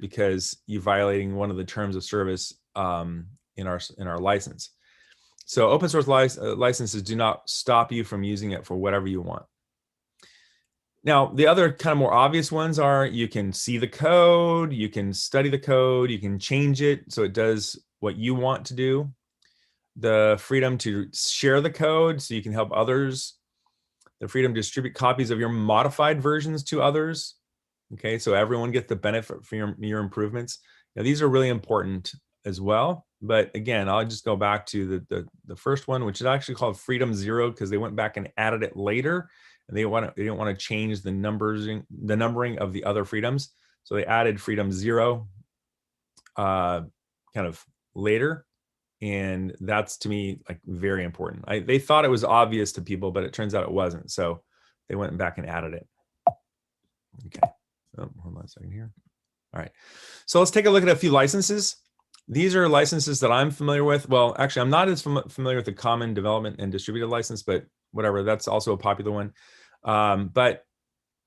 because you're violating one of the terms of service in our license. So open source licenses do not stop you from using it for whatever you want. Now, the other kind of more obvious ones are you can see the code, you can study the code, you can change it so it does what you want to do. The freedom to share the code so you can help others. The freedom to distribute copies of your modified versions to others. Okay, so everyone gets the benefit for your improvements. Now, these are really important as well. But again, I'll just go back to the first one, which is actually called Freedom Zero, because they went back and added it later. And they didn't want to change the numbering of the other freedoms. So they added Freedom Zero kind of later. And that's, to me, like very important. They thought it was obvious to people, but it turns out it wasn't. So they went back and added it. Okay, oh, hold on a second here. All right, so let's take a look at a few licenses. These are licenses that I'm familiar with. Well, actually, I'm not as familiar with the Common Development and Distributed License, but whatever, that's also a popular one. But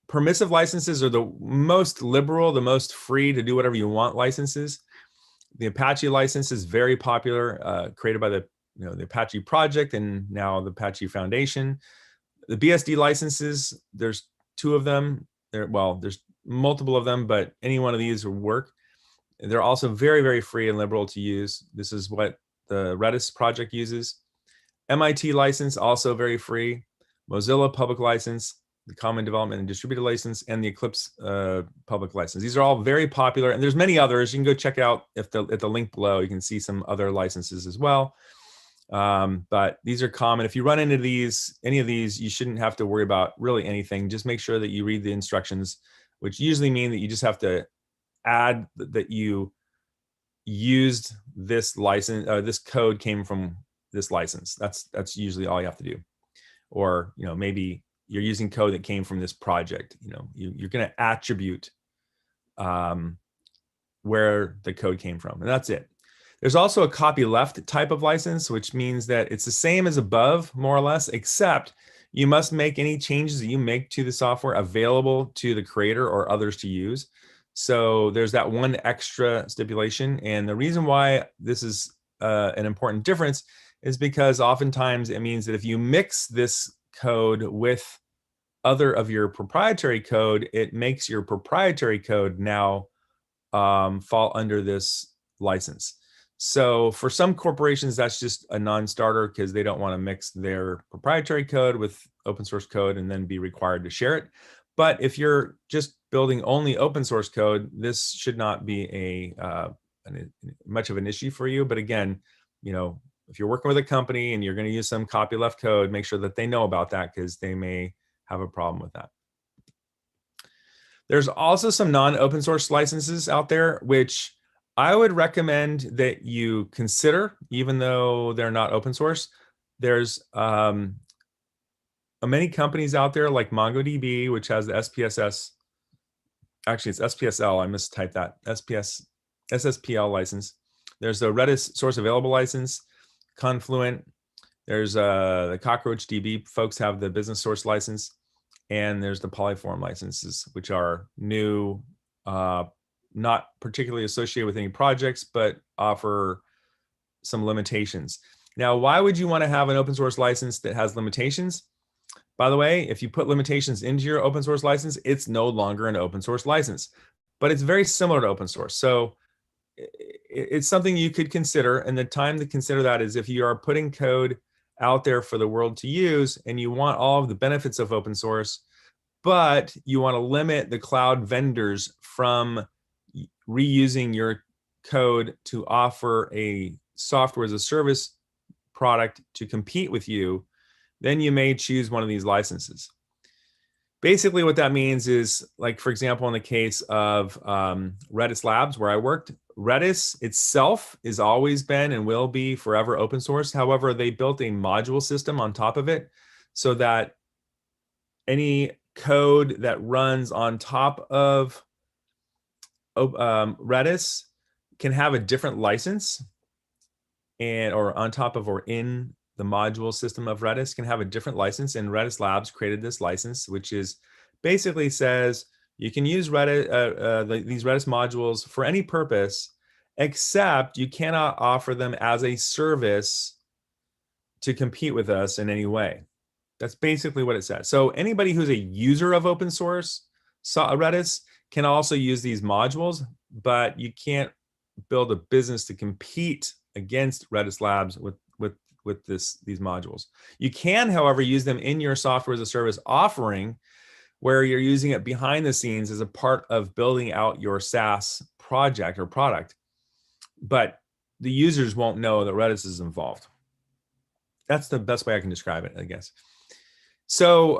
permissive licenses are the most liberal, the most free to do whatever you want licenses. The Apache license is very popular, created by the Apache project and now the Apache Foundation. The BSD licenses, there's two of them. There's multiple of them, but any one of these will work. They're also very, very free and liberal to use. This is what the Redis project uses. MIT license, also very free. Mozilla public license, the Common Development and Distributed license, and the Eclipse public license. These are all very popular, and there's many others. You can go check out at the link below. You can see some other licenses as well. But these are common. If you run into any of these, you shouldn't have to worry about really anything. Just make sure that you read the instructions, which usually mean that you just have to add that you used this license, this code came from this license. That's usually all you have to do. Or maybe you're using code that came from this project. You're going to attribute where the code came from, and that's it. There's also a copyleft type of license, which means that it's the same as above, more or less, except you must make any changes that you make to the software available to the creator or others to use. So there's that one extra stipulation. And the reason why this is an important difference is because oftentimes it means that if you mix this code with other of your proprietary code, it makes your proprietary code now fall under this license. So for some corporations, that's just a non-starter because they don't want to mix their proprietary code with open source code and then be required to share it. But if you're just building only open source code, this should not be much of an issue for you. But again, if you're working with a company and you're going to use some copyleft code, make sure that they know about that because they may have a problem with that. There's also some non-open source licenses out there, which I would recommend that you consider, even though they're not open source. There's many companies out there like MongoDB, which has the SPSS. Actually, it's SPSL. I mistyped that. SSPL license. There's the Redis source available license, Confluent. There's the CockroachDB folks have the business source license, and there's the Polyform licenses, which are new, not particularly associated with any projects, but offer some limitations. Now, why would you want to have an open source license that has limitations? By the way, if you put limitations into your open source license, it's no longer an open source license, but it's very similar to open source. So it's something you could consider. And the time to consider that is if you are putting code out there for the world to use and you want all of the benefits of open source, but you want to limit the cloud vendors from reusing your code to offer a software as a service product to compete with you, then you may choose one of these licenses. Basically, what that means is, like, for example, in the case of Redis Labs, where I worked, Redis itself has always been and will be forever open source. However, they built a module system on top of it so that any code that runs on top of Redis can have a different license, or on top of or in the module system of Redis can have a different license. And Redis Labs created this license, which is basically says You can use Redis, these Redis modules for any purpose, except you cannot offer them as a service to compete with us in any way. That's basically what it says. So anybody who's a user of open source Redis can also use these modules, but you can't build a business to compete against Redis Labs with these modules. You can, however, use them in your software as a service offering, where you're using it behind the scenes as a part of building out your SaaS project or product, but the users won't know that Redis is involved. That's the best way I can describe it, I guess. So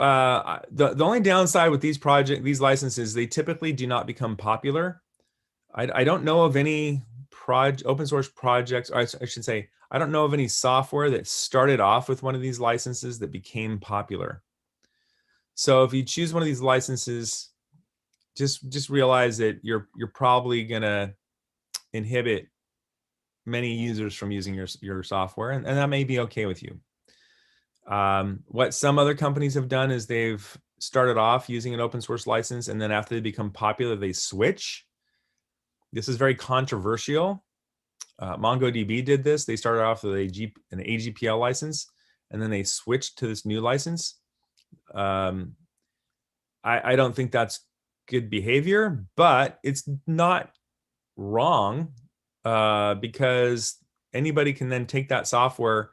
the only downside with these licenses, they typically do not become popular. I don't know of any open source projects, or I should say, I don't know of any software that started off with one of these licenses that became popular. So if you choose one of these licenses, just realize that you're probably gonna inhibit many users from using your software, and that may be okay with you. What some other companies have done is they've started off using an open source license, and then after they become popular, they switch. This is very controversial. MongoDB did this. They started off with an AGPL license, and then they switched to this new license. I don't think that's good behavior, but it's not wrong, because anybody can then take that software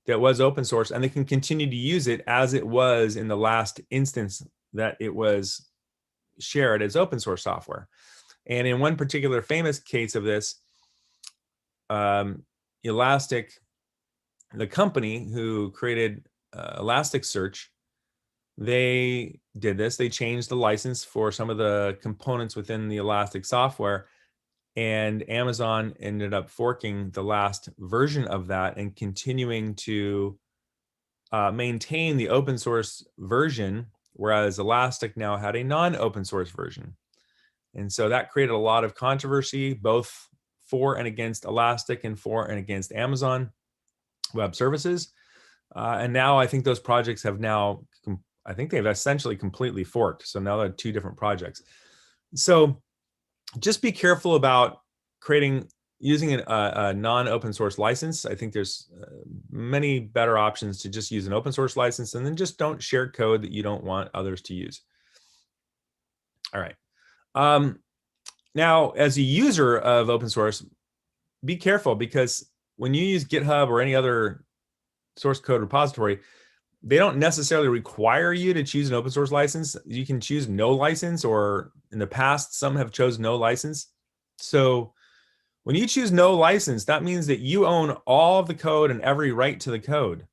that was open source and they can continue to use it as it was in the last instance that it was shared as open source software. And in one particular famous case of this, Elastic, the company who created Elasticsearch, they did this. They changed the license for some of the components within the Elastic software, and Amazon ended up forking the last version of that and continuing to maintain the open source version, whereas Elastic now had a non-open source version. And so that created a lot of controversy, both for and against Elastic and for and against Amazon Web Services. And now I think those projects have I think they've essentially completely forked. So now they're two different projects. So just be careful about using a non-open source license. I think there's many better options to just use an open source license, and then just don't share code that you don't want others to use. All right. Now, as a user of open source, be careful, because when you use GitHub or any other source code repository, they don't necessarily require you to choose an open source license. You can choose no license, or in the past, some have chosen no license. So when you choose no license, that means that you own all of the code and every right to the code.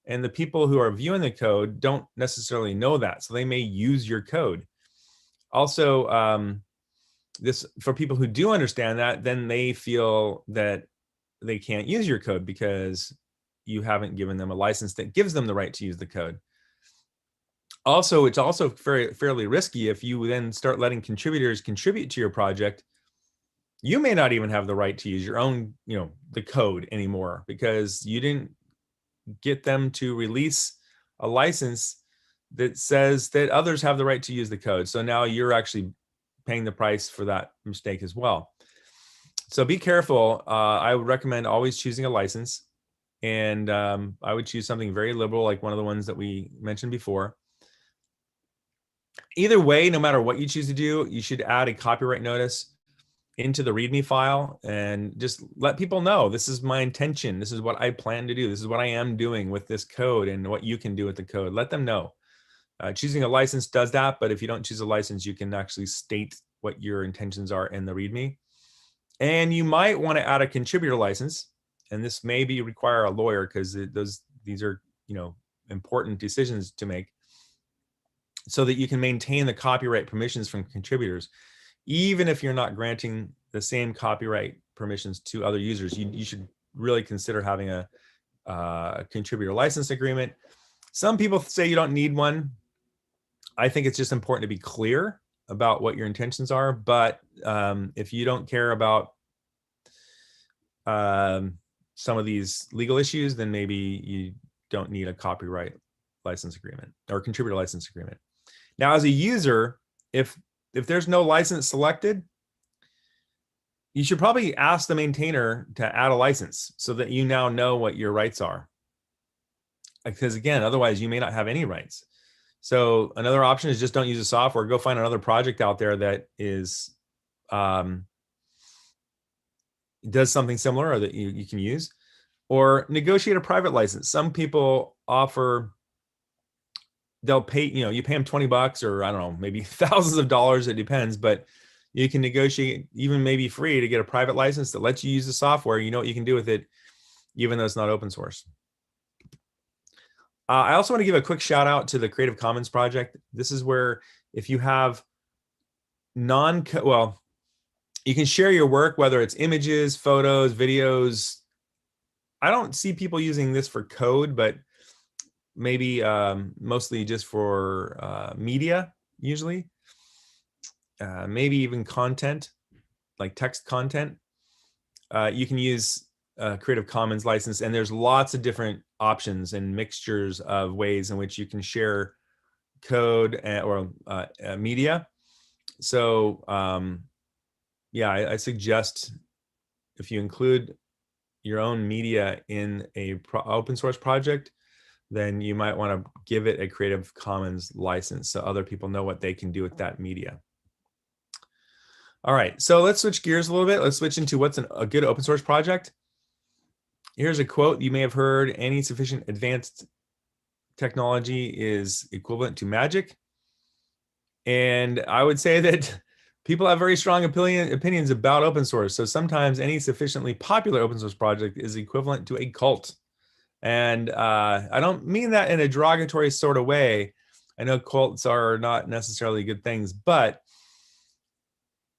And the people who are viewing the code don't necessarily know that, so they may use your code. Also, this, for people who do understand that, then they feel that they can't use your code because you haven't given them a license that gives them the right to use the code. Also, it's also fairly risky if you then start letting contributors contribute to your project. You may not even have the right to use your own, the code anymore, because you didn't get them to release a license that says that others have the right to use the code. So now you're actually paying the price for that mistake as well. So be careful. I would recommend always choosing a license, and I would choose something very liberal, like one of the ones that we mentioned before. Either way, no matter what you choose to do, you should add a copyright notice into the README file and just let people know, this is my intention. This is what I plan to do. This is what I am doing with this code and what you can do with the code. Let them know. Choosing a license does that, but if you don't choose a license, you can actually state what your intentions are in the README. And you might want to add a contributor license, and this may require a lawyer, because these are important decisions to make, so that you can maintain the copyright permissions from contributors. Even if you're not granting the same copyright permissions to other users, you should really consider having a contributor license agreement. Some people say you don't need one. I think it's just important to be clear about what your intentions are. But if you don't care about some of these legal issues, then maybe you don't need a copyright license agreement or contributor license agreement. Now, as a user, if if there's no license selected, you should probably ask the maintainer to add a license so that you now know what your rights are. Because again, otherwise you may not have any rights. So another option is just don't use the software. Go find another project out there that is does something similar or that you can use, or negotiate a private license. Some people offer, they'll pay, you pay them $20 or I don't know, maybe thousands of dollars. It depends, but you can negotiate even maybe free to get a private license that lets you use the software. You know what you can do with it, even though it's not open source. I also want to give a quick shout out to the Creative Commons project. This is where if you have well, you can share your work, whether it's images, photos, videos. I don't see people using this for code, but maybe mostly just for media, usually. Maybe even content, like text content. You can use Creative Commons license, and there's lots of different options and mixtures of ways in which you can share code or media. So yeah, I suggest if you include your own media in a open source project, then you might want to give it a Creative Commons license so other people know what they can do with that media. All right, so let's switch gears a little bit. Let's switch into what's a good open source project. Here's a quote you may have heard: any sufficient advanced technology is equivalent to magic. And I would say that people have very strong opinions about open source. So sometimes any sufficiently popular open source project is equivalent to a cult. And I don't mean that in a derogatory sort of way. I know cults are not necessarily good things, but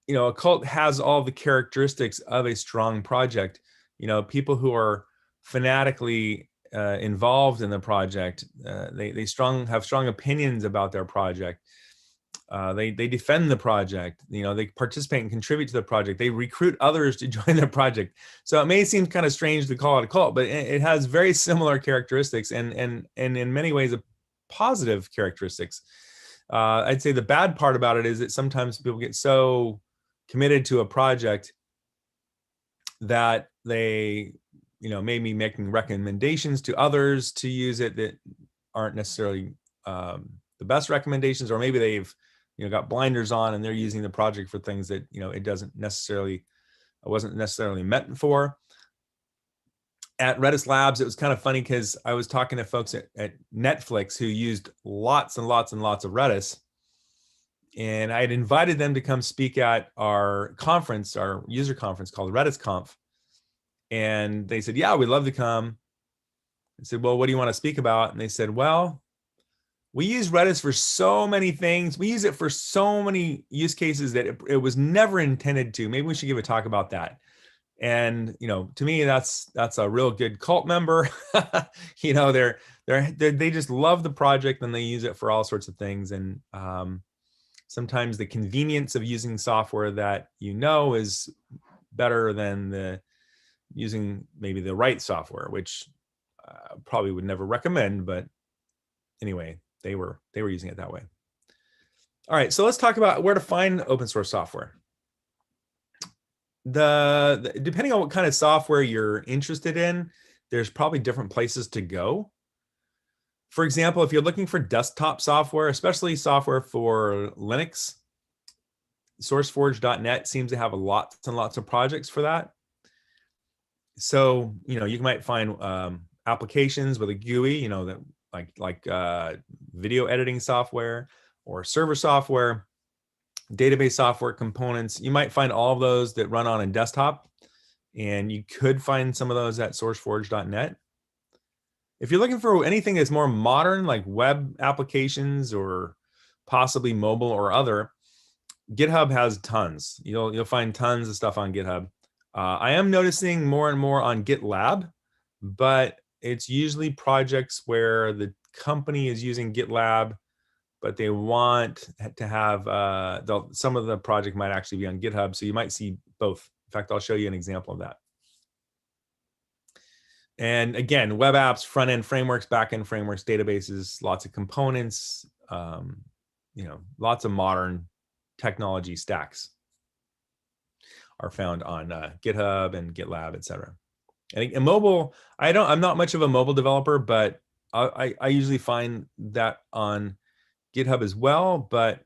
a cult has all the characteristics of a strong project. People who are fanatically involved in the project, they have strong opinions about their project. They defend the project. They participate and contribute to the project. They recruit others to join their project. So it may seem kind of strange to call it a cult, but it has very similar characteristics and in many ways positive characteristics. I'd say the bad part about it is that sometimes people get so committed to a project that they may be making recommendations to others to use it that aren't necessarily the best recommendations, or maybe they've got blinders on and they're using the project for things that it wasn't necessarily meant for. At Redis Labs, it was kind of funny because I was talking to folks at Netflix who used lots and lots and lots of Redis, and I had invited them to come speak at our conference, our user conference called RedisConf, and they said, yeah, we'd love to come. I said, well, what do you want to speak about? And they said, well, we use Redis for so many things. We use it for so many use cases that it was never intended to. Maybe we should give a talk about that. And to me, that's a real good cult member. They just love the project and they use it for all sorts of things. And sometimes the convenience of using software that is better than using maybe the right software, which probably would never recommend. But anyway, they were using it that way. All right, so let's talk about where to find open source software. Depending on what kind of software you're interested in, there's probably different places to go. For example, if you're looking for desktop software, especially software for Linux, SourceForge.net seems to have lots and lots of projects for that. So, you might find applications with a GUI, that like video editing software or server software, database software components. You might find all of those that run on a desktop, and you could find some of those at sourceforge.net. If you're looking for anything that's more modern, like web applications or possibly mobile or other, GitHub has tons. You'll find tons of stuff on GitHub. I am noticing more and more on GitLab, but it's usually projects where the company is using GitLab, but they want to have some of the project might actually be on GitHub. So you might see both. In fact, I'll show you an example of that. And again, web apps, front-end frameworks, back-end frameworks, databases, lots of components, lots of modern technology stacks are found on GitHub and GitLab, etc. And mobile, I'm not much of a mobile developer, but I usually find that on GitHub as well. But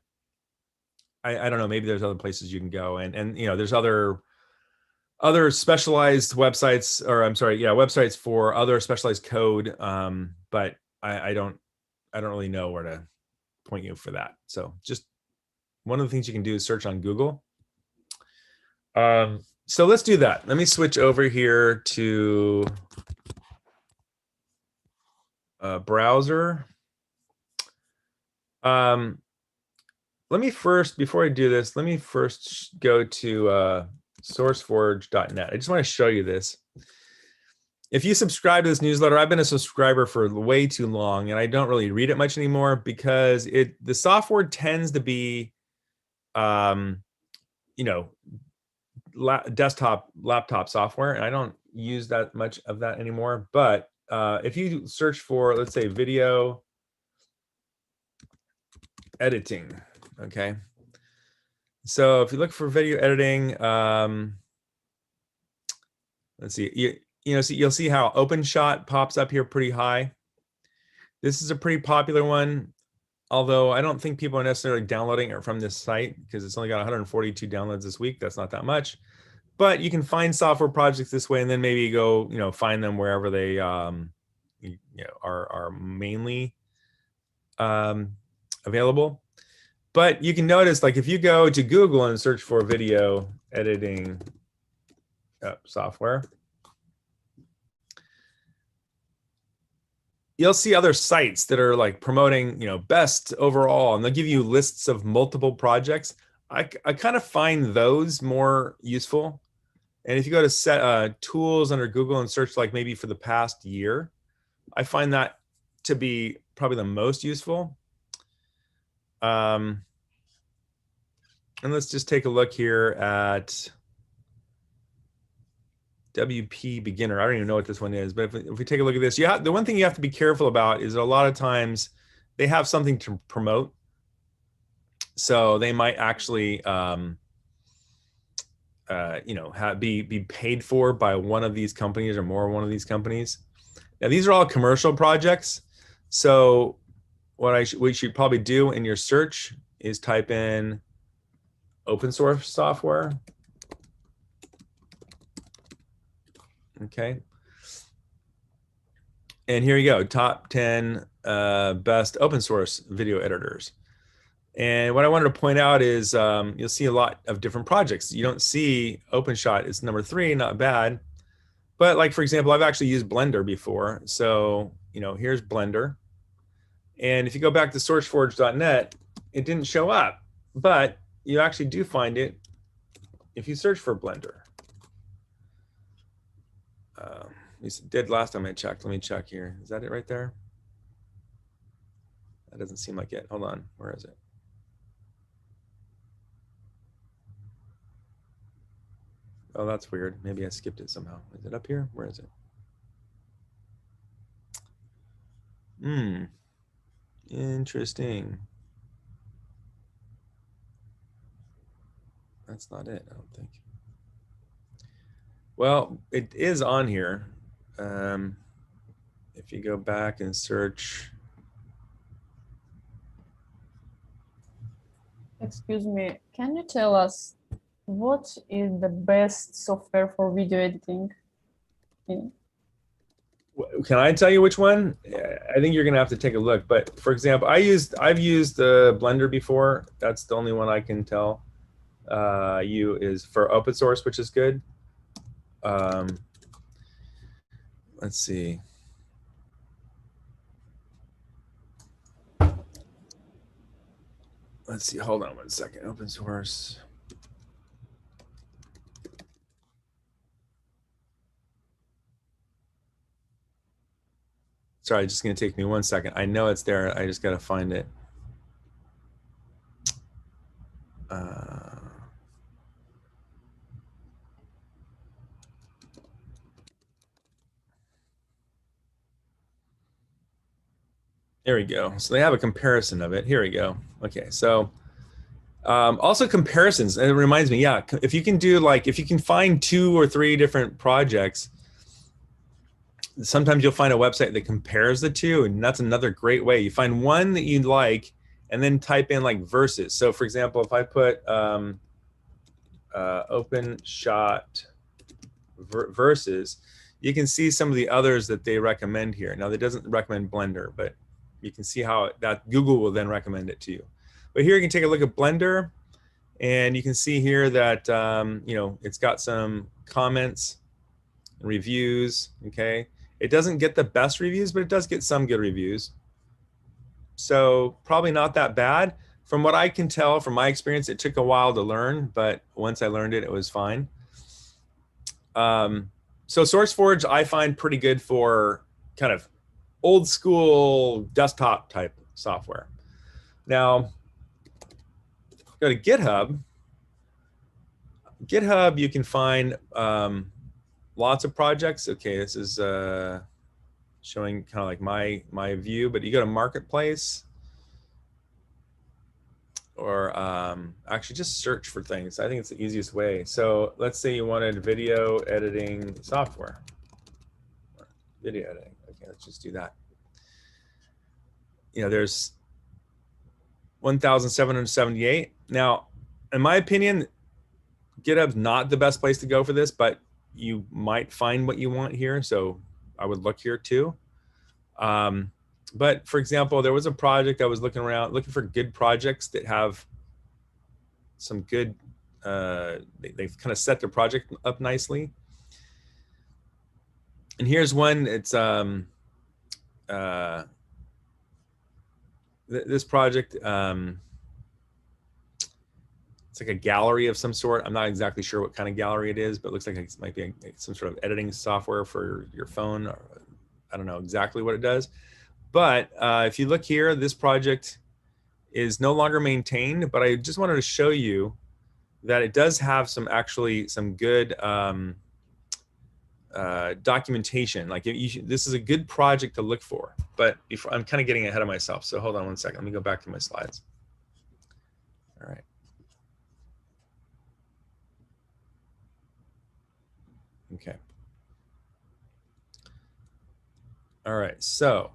I don't know, maybe there's other places you can go, and you know, there's other specialized websites, or I'm sorry, yeah, websites for other specialized code. But I don't really know where to point you for that. So just one of the things you can do is search on Google. So let's do that. Let me switch over here to a browser. Let me first, before I do this, let me first go to sourceforge.net. I just want to show you this. If you subscribe to this newsletter, I've been a subscriber for way too long, and I don't really read it much anymore because the software tends to be, you know, desktop, laptop software, and I don't use that much of that anymore. But if you search for, let's say, video editing, okay. So if you look for video editing, let's see, you'll see how OpenShot pops up here pretty high. This is a pretty popular one, although I don't think people are necessarily downloading it from this site because it's only got 142 downloads this week. That's not that much, but you can find software projects this way, and then maybe go, find them wherever they, are mainly available. But you can notice, like, if you go to Google and search for video editing software, you'll see other sites that are like promoting, best overall, and they'll give you lists of multiple projects. I kind of find those more useful. And if you go to set tools under Google and search, like, maybe for the past year, I find that to be probably the most useful. And let's just take a look here at WP Beginner. I don't even know what this one is, but if we take a look at this, the one thing you have to be careful about is that a lot of times they have something to promote. So they might actually, be paid for by one of these companies or more one of these companies. Now, these are all commercial projects. So what we should probably do in your search is type in open source software. Okay. And here you go, top 10 best open source video editors. And what I wanted to point out is you'll see a lot of different projects. You don't see OpenShot is number 3, not bad. But, like, for example, I've actually used Blender before. So, here's Blender. And if you go back to sourceforge.net, it didn't show up. But you actually do find it if you search for Blender. It did last time I checked. Let me check here. Is that it right there? That doesn't seem like it. Hold on. Where is it? Oh, that's weird. Maybe I skipped it somehow. Is it up here? Where is it? Interesting. That's not it, I don't think. Well, it is on here. If you go back and search. Excuse me, can you tell us what is the best software for video editing? Can I tell you which one? I think you're gonna have to take a look. But for example, I've used Blender before. That's the only one I can tell you is for open source, which is good. Let's see. Let's see. Hold on one second. Open source. Sorry, it's just going to take me 1 second. I know it's there. I just got to find it. There we go. So they have a comparison of it. Here we go. Okay, so Also comparisons. And it reminds me, yeah, if you can do like, if you can find 2 or 3 different projects, sometimes you'll find a website that compares the two, and that's another great way. You find one that you like, and then type in like versus. So for example, if I put open shot versus, you can see some of the others that they recommend here. Now, that doesn't recommend Blender, but you can see how that Google will then recommend it to you. But here you can take a look at Blender, and you can see here that you know, it's got some comments and reviews. Okay, it doesn't get the best reviews, but it does get some good reviews. So probably not that bad. From what I can tell from my experience, it took a while to learn, but once I learned it, it was fine. So SourceForge I find pretty good for kind of old school desktop type software. Now, go to GitHub. GitHub, you can find lots of projects. Okay, this is showing kind of like my view, but you go to Marketplace, or actually just search for things. I think it's the easiest way. So let's say you wanted video editing software. Video editing. Okay, let's just do that. You know, there's 1,778. Now, in my opinion, GitHub's not the best place to go for this, but you might find what you want here. So I would look here too. But for example, there was a project I was looking around, looking for good projects that have some good, they've kind of set their project up nicely. And here's one. It's this project. It's like a gallery of some sort. I'm not exactly sure what kind of gallery it is, but it looks like it might be some sort of editing software for your phone. Or I don't know exactly what it does. But if you look here, this project is no longer maintained, but I just wanted to show you that it does have some good documentation. Like this is a good project to look for, but I'm kind of getting ahead of myself. So hold on one second. Let me go back to my slides. All right. Okay. All right. So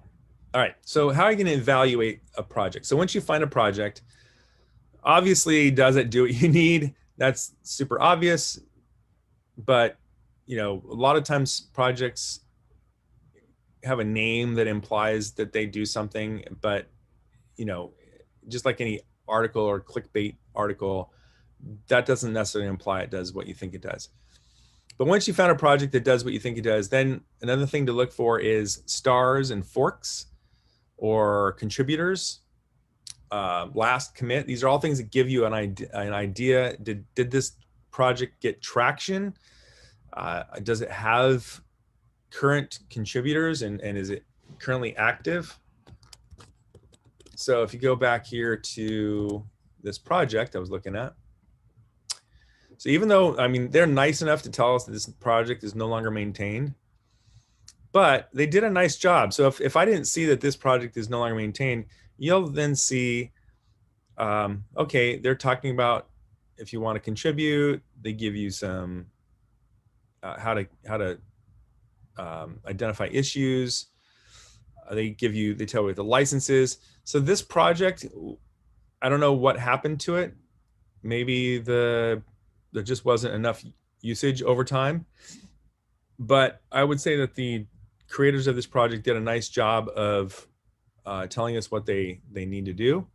how are you going to evaluate a project? So once you find a project, obviously, does it do what you need? That's super obvious. But, you know, a lot of times projects have a name that implies that they do something, but, you know, just like any article or clickbait article, that doesn't necessarily imply it does what you think it does. But once you found a project that does what you think it does, then another thing to look for is stars and forks or contributors. Last commit. These are all things that give you an idea. Did this project get traction? Does it have current contributors, and is it currently active? So if you go back here to this project I was looking at, so even though, I mean, they're nice enough to tell us that this project is no longer maintained, but they did a nice job. So if I didn't see that this project is no longer maintained, you'll then see, okay, they're talking about if you want to contribute, they give you some how to identify issues. They tell you the licenses. So this project, I don't know what happened to it. Maybe there just wasn't enough usage over time. But I would say that the creators of this project did a nice job of telling us what they need to do,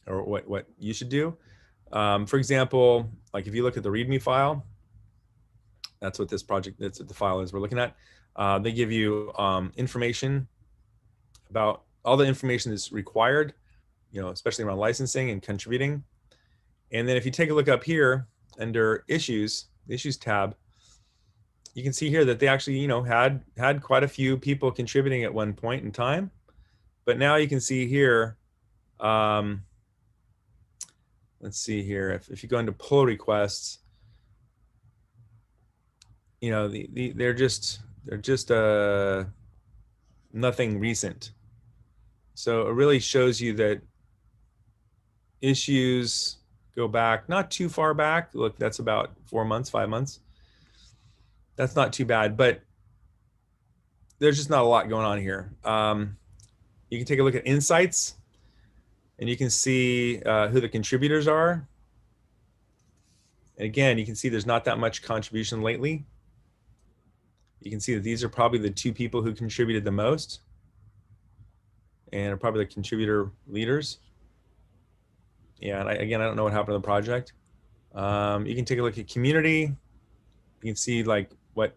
or what you should do. For example, like if you look at the README file, that's what this project, that's what the file is we're looking at. They give you information about all the information that's required, you know, especially around licensing and contributing. And then if you take a look up here under issues, the issues tab, you can see here that they actually, you know, had quite a few people contributing at one point in time. But now you can see here, let's see here, if you go into pull requests, you know, they're just nothing recent. So it really shows you that issues go back, not too far back. Look, that's about 4 months, 5 months. That's not too bad, but there's just not a lot going on here. You can take a look at insights, and you can see who the contributors are. And again, you can see there's not that much contribution lately. You can see that these are probably the 2 people who contributed the most and are probably the contributor leaders. Yeah, and again, I don't know what happened to the project. You can take a look at community. You can see like what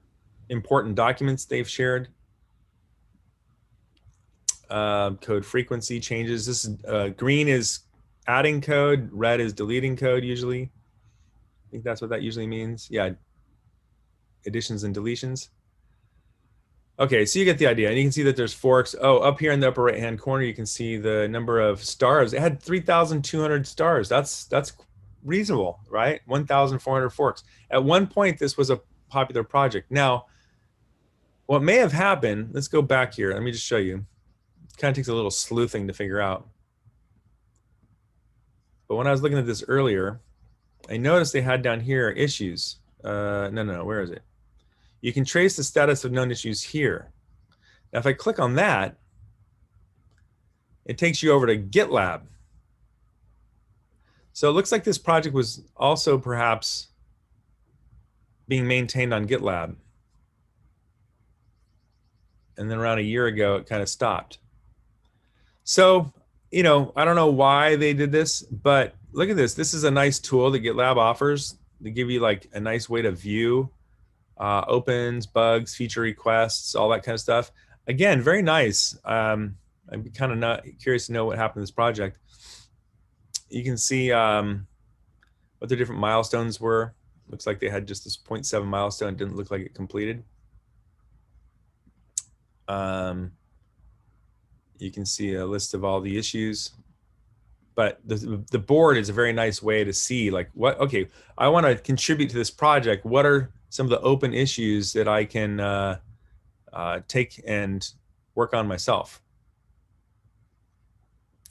important documents they've shared. Code frequency changes. This is green is adding code, red is deleting code usually. I think that's what that usually means. Yeah, additions and deletions. Okay, so you get the idea. And you can see that there's forks. Oh, up here in the upper right-hand corner, you can see the number of stars. It had 3,200 stars. That's reasonable, right? 1,400 forks. At one point, this was a popular project. Now, what may have happened, let's go back here. Let me just show you. It kind of takes a little sleuthing to figure out. But when I was looking at this earlier, I noticed they had down here issues. No, where is it? You can trace the status of known issues here. Now, if I click on that, it takes you over to GitLab. So it looks like this project was also perhaps being maintained on GitLab. And then around a year ago, it kind of stopped. So, I don't know why they did this, but look at this. This is a nice tool that GitLab offers. They give you like a nice way to view opens, bugs, feature requests, all that kind of stuff. Again, very nice. I'd be kind of curious to know what happened to this project. You can see what their different milestones were. Looks like they had just this 0.7 milestone. It didn't look like it completed. You can see a list of all the issues. But the board is a very nice way to see like okay, I want to contribute to this project. What are some of the open issues that I can take and work on myself?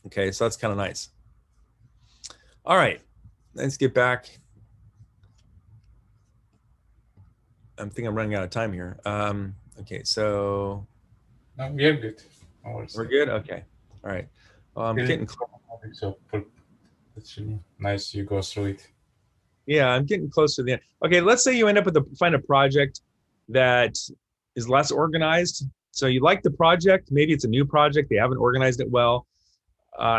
Okay, so that's kind of nice. All right, let's get back. I think I'm running out of time here. Okay, so. No, we are good. We're good? Okay. All right. I'm getting close. So it's really nice you go through it. Yeah, I'm getting close to the end. Okay, let's say you end up with find a project that is less organized. So you like the project, maybe it's a new project, they haven't organized it well.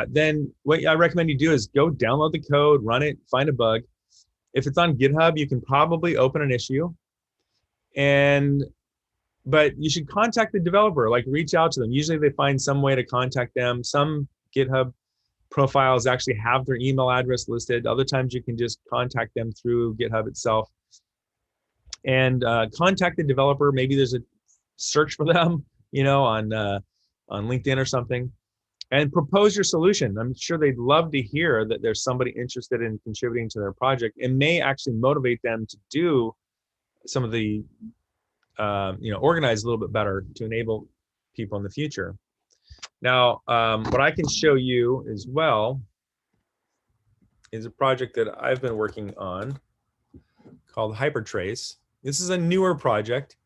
Then what I recommend you do is go download the code, run it, find a bug. If it's on GitHub, you can probably open an issue. But you should contact the developer, like reach out to them. Usually they find some way to contact them. Some GitHub profiles actually have their email address listed. Other times you can just contact them through GitHub itself. And contact the developer. Maybe there's a search for them, on LinkedIn or something. And propose your solution. I'm sure they'd love to hear that there's somebody interested in contributing to their project. It may actually motivate them to do some of the organize a little bit better to enable people in the future. Now, what I can show you as well is a project that I've been working on called Hypertrace. This is a newer project.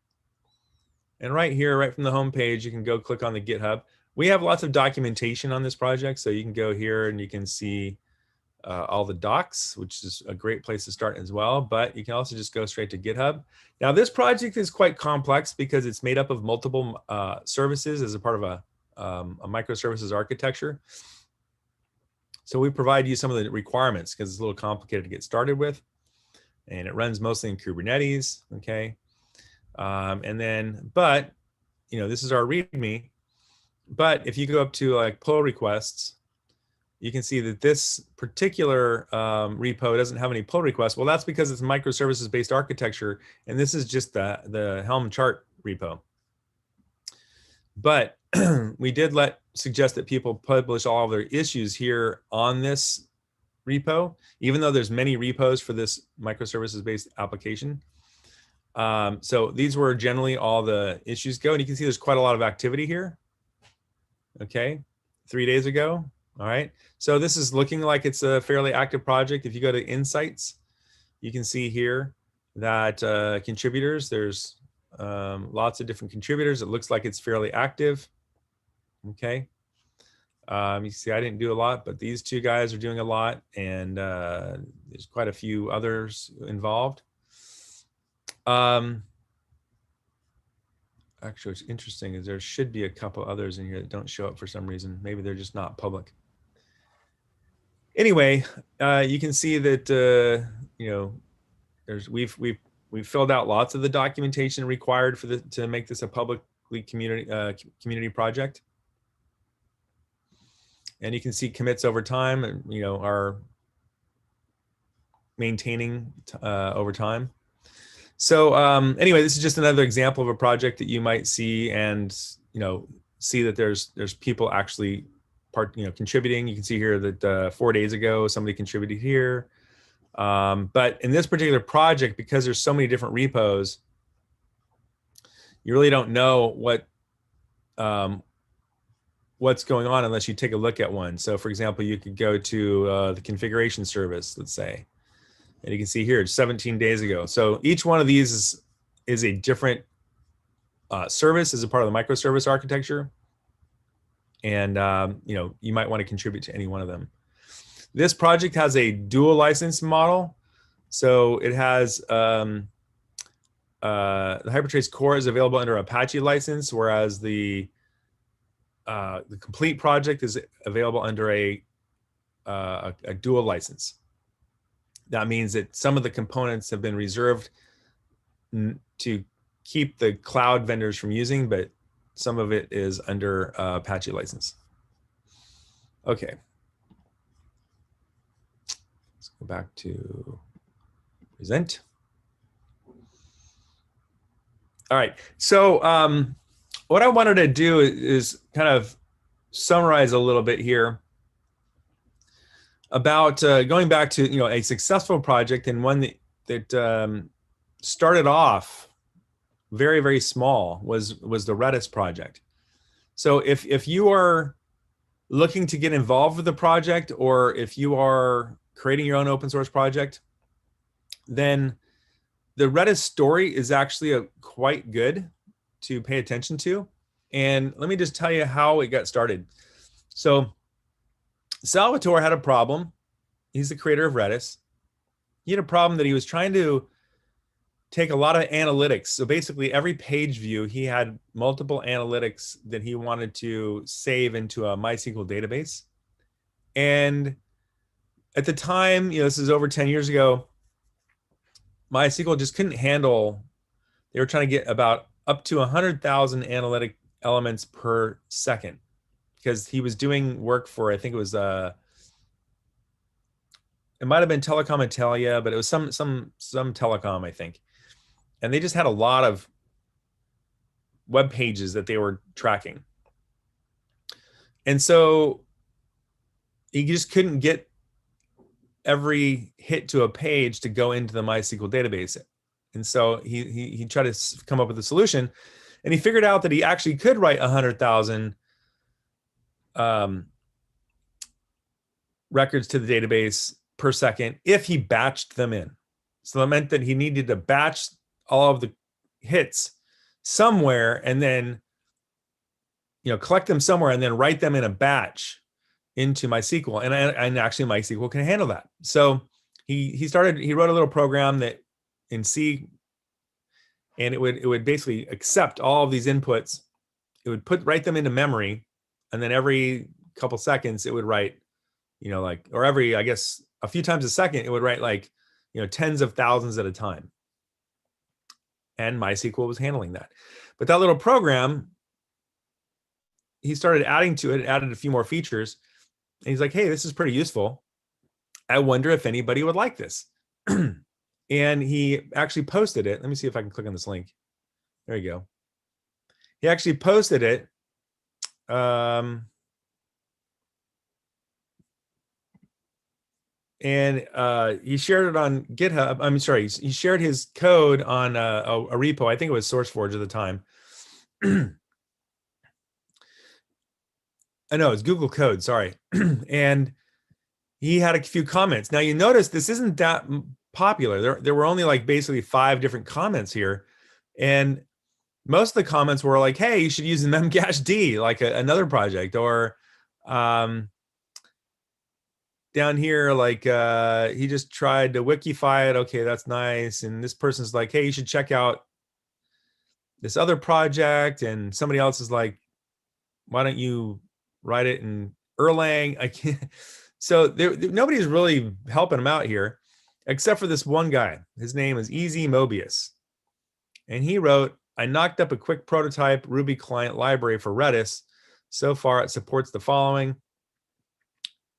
And right here, right from the home page, you can go click on the GitHub. We have lots of documentation on this project, so you can go here and you can see all the docs, which is a great place to start as well, but you can also just go straight to GitHub. Now, this project is quite complex because it's made up of multiple services as a part of a microservices architecture. So we provide you some of the requirements because it's a little complicated to get started with, and it runs mostly in Kubernetes, okay? This is our README, but if you go up to like pull requests, you can see that this particular repo doesn't have any pull requests. Well, that's because it's microservices-based architecture, and this is just the Helm chart repo. But we did suggest that people publish all of their issues here on this repo, even though there's many repos for this microservices-based application. So these were generally all the issues go, and you can see there's quite a lot of activity here. Okay, 3 days ago. All right. So this is looking like it's a fairly active project. If you go to Insights, you can see here that contributors, there's lots of different contributors. It looks like it's fairly active. Okay. You see, I didn't do a lot, but these two guys are doing a lot, and there's quite a few others involved. Actually, what's interesting is there should be a couple others in here that don't show up for some reason. Maybe they're just not public. Anyway, you can see that you know, we've filled out lots of the documentation required for to make this a publicly community project. And you can see commits over time, and you know, are maintaining over time. So anyway, this is just another example of a project that you might see, and you know, see that there's people actually contributing. You can see here that 4 days ago somebody contributed here. But in this particular project, because there's so many different repos, you really don't know what's going on unless you take a look at one. So for example, you could go to the configuration service, let's say, and you can see here, it's 17 days ago. So each one of these is a different service as a part of the microservice architecture. And you know, you might want to contribute to any one of them. This project has a dual license model. So it has the Hypertrace core is available under Apache license, whereas the complete project is available under a dual license. That means that some of the components have been reserved to keep the cloud vendors from using, but some of it is under Apache license. Okay. Let's go back to present. All right. So what I wanted to do is kind of summarize a little bit here about going back to, you know, a successful project, and one that started off very, very small was the Redis project. So if you are looking to get involved with the project, or if you are creating your own open source project, then the Redis story is actually quite good to pay attention to. And let me just tell you how it got started. So Salvatore had a problem. He's the creator of Redis. He had a problem that he was trying to take a lot of analytics. So basically every page view, he had multiple analytics that he wanted to save into a MySQL database. And at the time, you know, this is over 10 years ago, MySQL just couldn't handle, they were trying to get about up to 100,000 analytic elements per second, because he was doing work for, I think it was, it might have been Telecom Italia, but it was some telecom, I think. And they just had a lot of web pages that they were tracking. And so he just couldn't get every hit to a page to go into the MySQL database. And so he tried to come up with a solution, and he figured out that he actually could write 100,000 records to the database per second if he batched them in. So that meant that he needed to batch all of the hits somewhere, and then, you know, collect them somewhere, and then write them in a batch into MySQL. And actually MySQL can handle that. So he wrote a little program that in C, and it would basically accept all of these inputs. It would write them into memory, and then every couple seconds it would write, you know, like, or every, I guess, a few times a second, it would write, like, you know, tens of thousands at a time. And MySQL was handling that. But that little program, he started adding to it, added a few more features. And he's like, hey, this is pretty useful. I wonder if anybody would like this. And he actually posted it. Let me see if I can click on this link. There you go. He actually posted it. And he shared it on GitHub. I'm sorry, he shared his code on a repo. I think it was SourceForge at the time. I know it's Google Code, sorry. And he had a few comments. Now you notice this isn't that popular. There were only like basically 5 different comments here. And most of the comments were like, hey, you should use the memcached, like another project. Or down here, like he just tried to wikify it. Okay, that's nice. And this person's like, hey, you should check out this other project. And somebody else is like, why don't you write it in Erlang? I can't. So nobody's really helping him out here, except for this one guy. His name is Easy Mobius. And he wrote, I knocked up a quick prototype Ruby client library for Redis. So far, it supports the following.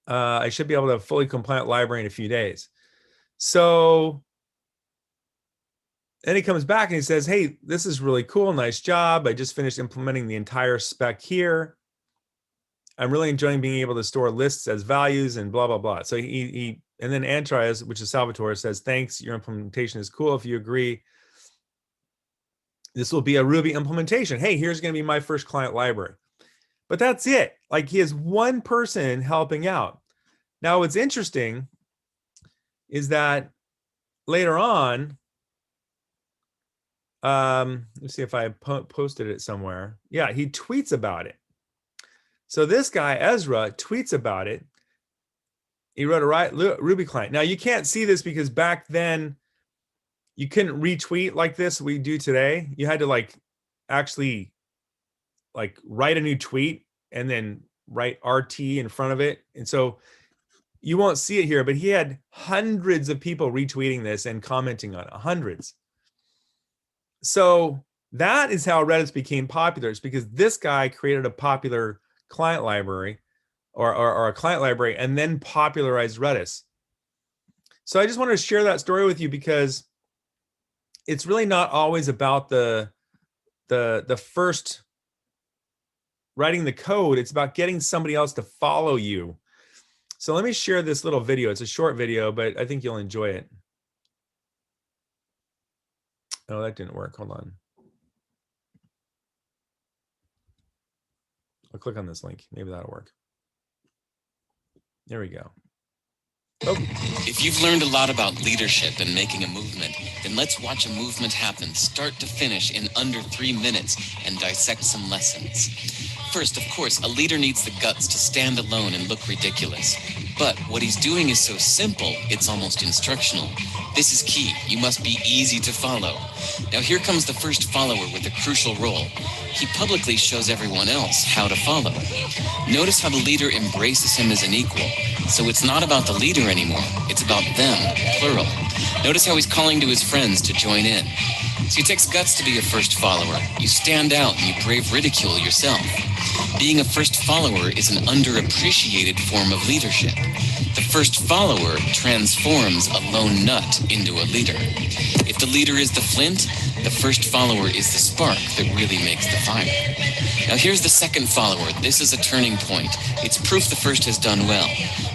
I should be able to fully compliant library in a few days. So then he comes back and he says, hey, this is really cool. Nice job. I just finished implementing the entire spec here. I'm really enjoying being able to store lists as values and blah, blah, blah. So and then Antrais, which is Salvatore, says, thanks, your implementation is cool. If you agree, this will be a Ruby implementation. Hey, here's going to be my first client library. But that's it. Like, he has one person helping out. Now, what's interesting is that later on, let's see if I posted it somewhere. Yeah, he tweets about it. So this guy, Ezra, tweets about it. He wrote a Ruby client. Now, you can't see this because back then, you couldn't retweet like this we do today. You had to like actually like write a new tweet and then write RT in front of it. And so you won't see it here, but he had hundreds of people retweeting this and commenting on it, hundreds. So that is how Redis became popular. It's because this guy created a popular client library or a client library and then popularized Redis. So I just wanted to share that story with you because it's really not always about the first writing the code. It's about getting somebody else to follow you. So let me share this little video. It's a short video, but I think you'll enjoy it. Oh, that didn't work. Hold on. I'll click on this link. Maybe that'll work. There we go. Oh. If you've learned a lot about leadership and making a movement, then let's watch a movement happen start to finish in under 3 minutes and dissect some lessons. First, of course, a leader needs the guts to stand alone and look ridiculous. But what he's doing is so simple, it's almost instructional. This is key. You must be easy to follow. Now here comes the first follower with a crucial role. He publicly shows everyone else how to follow. Notice how the leader embraces him as an equal. So it's not about the leader anymore. It's about them, plural. Notice how he's calling to his friends to join in. So it takes guts to be a first follower. You stand out and you brave ridicule yourself. Being a first follower is an underappreciated form of leadership. The first follower transforms a lone nut into a leader. If the leader is the flint, the first follower is the spark that really makes the fire. Now here's the second follower. This is a turning point. It's proof the first has done well.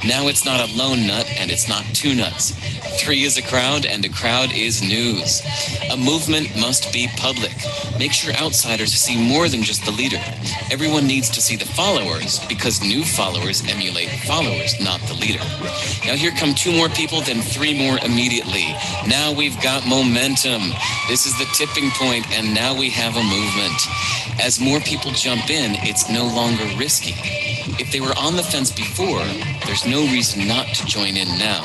Now it's not a lone nut and it's not 2 nuts. 3 is a crowd and a crowd is news. A movement must be public. Make sure outsiders see more than just the leader. Everyone needs to see the followers because new followers emulate followers, not the leader. Now here come 2 more people, then 3 more immediately. Now we've got momentum. This is the tipping point and now we have a movement. As more people jump in, it's no longer risky. If they were on the fence before, there's no reason not to join in now.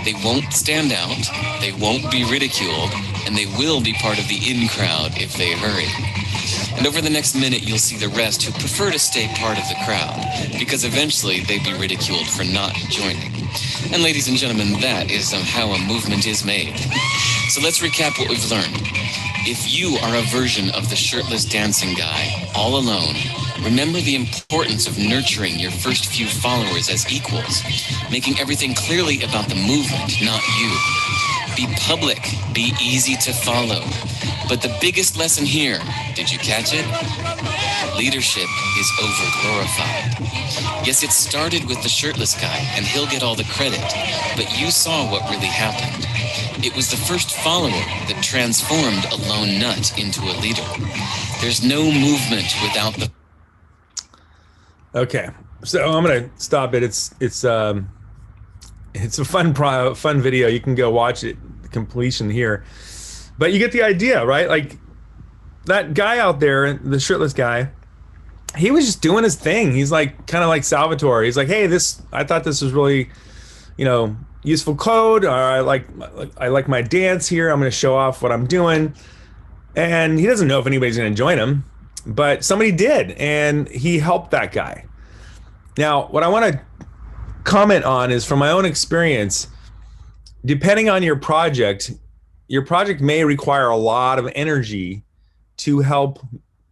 They won't stand out, they won't be ridiculed, and they will be part of the in crowd if they hurry. And over the next minute, you'll see the rest who prefer to stay part of the crowd, because eventually they'd be ridiculed for not joining. And ladies and gentlemen, that is how a movement is made. So let's recap what we've learned. If you are a version of the shirtless dancing guy, all alone, remember the importance of nurturing your first few followers as equals, making everything clearly about the movement, not you. Be public, be easy to follow. But the biggest lesson here, did you catch it? Leadership is overglorified. Yes, it started with the shirtless guy, and he'll get all the credit, but you saw what really happened. It was the first follower that transformed a lone nut into a leader. There's no movement without the... Okay, so I'm gonna stop it. It's a fun video. You can go watch it completion here, but you get the idea, right? Like that guy out there, the shirtless guy, he was just doing his thing. He's like kind of like Salvatore. He's like, hey, this I thought this was really, useful code. Or I like my dance here. I'm gonna show off what I'm doing, and he doesn't know if anybody's gonna join him, but somebody did, and he helped that guy. Now, what I want to comment on is from my own experience, depending on your project may require a lot of energy to help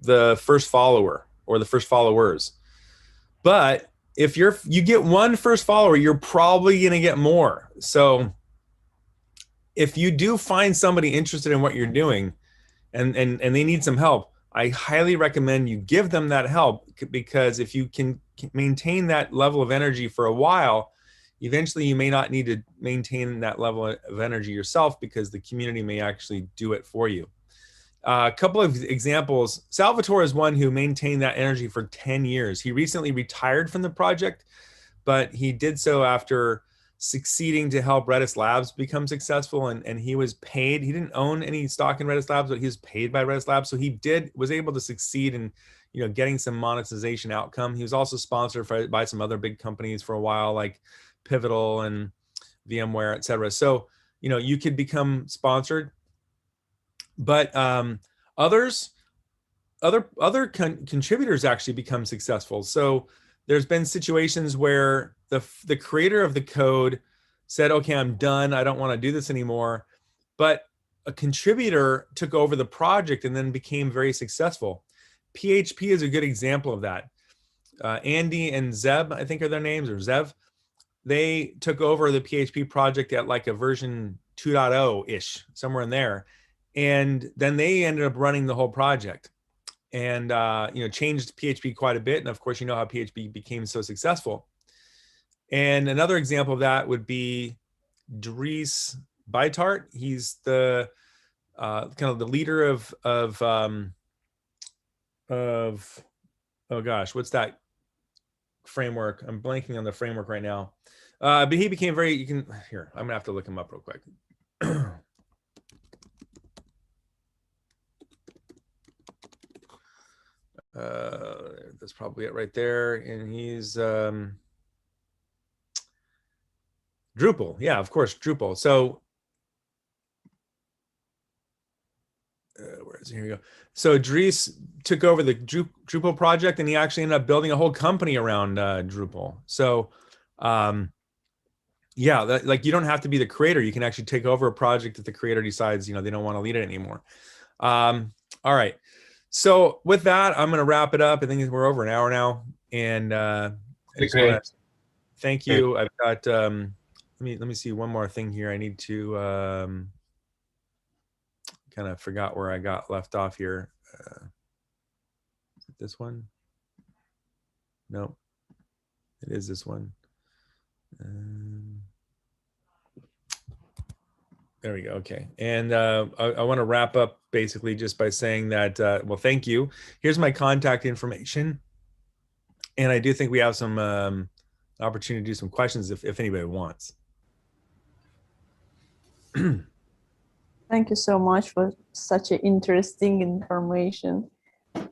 the first follower or the first followers. But if you get one first follower, you're probably going to get more. So if you do find somebody interested in what you're doing and they need some help, I highly recommend you give them that help, because if you can maintain that level of energy for a while, eventually you may not need to maintain that level of energy yourself, because the community may actually do it for you. A couple of examples. Salvatore is one who maintained that energy for 10 years. He recently retired from the project, but he did so after succeeding to help Redis Labs become successful, and he was paid. He didn't own any stock in Redis Labs, but he was paid by Redis Labs, so he was able to succeed in getting some monetization outcome. He was also sponsored by some other big companies for a while, like Pivotal and VMware, et cetera. So you could become sponsored, but other contributors actually become successful. So there's been situations where the creator of the code said, okay, I'm done. I don't want to do this anymore. But a contributor took over the project and then became very successful. PHP is a good example of that. Andy and Zeb, I think are their names, or Zev. They took over the PHP project at like a version 2.0-ish, somewhere in there. And then they ended up running the whole project and changed PHP quite a bit. And of course, you know how PHP became so successful. And another example of that would be Dries Bijtart. He's the kind of the leader of oh gosh, what's that framework? I'm blanking on the framework right now. But he became I'm gonna have to look him up real quick. That's probably it right there. And he's Drupal. Yeah, of course, Drupal. So where is it? Here we go. So Dries took over the Drupal project, and he actually ended up building a whole company around Drupal. So yeah, like you don't have to be the creator. You can actually take over a project if the creator decides, they don't want to lead it anymore. All right. So with that, I'm going to wrap it up. I think we're over an hour now, and I just want to thank you. I've got let me see one more thing here. I need to kind of forgot where I got left off here. Is it this one? Nope. It is this one. There we go. Okay. And I want to wrap up basically just by saying that, well, thank you. Here's my contact information. And I do think we have some opportunity to do some questions if anybody wants. Thank you so much for such an interesting information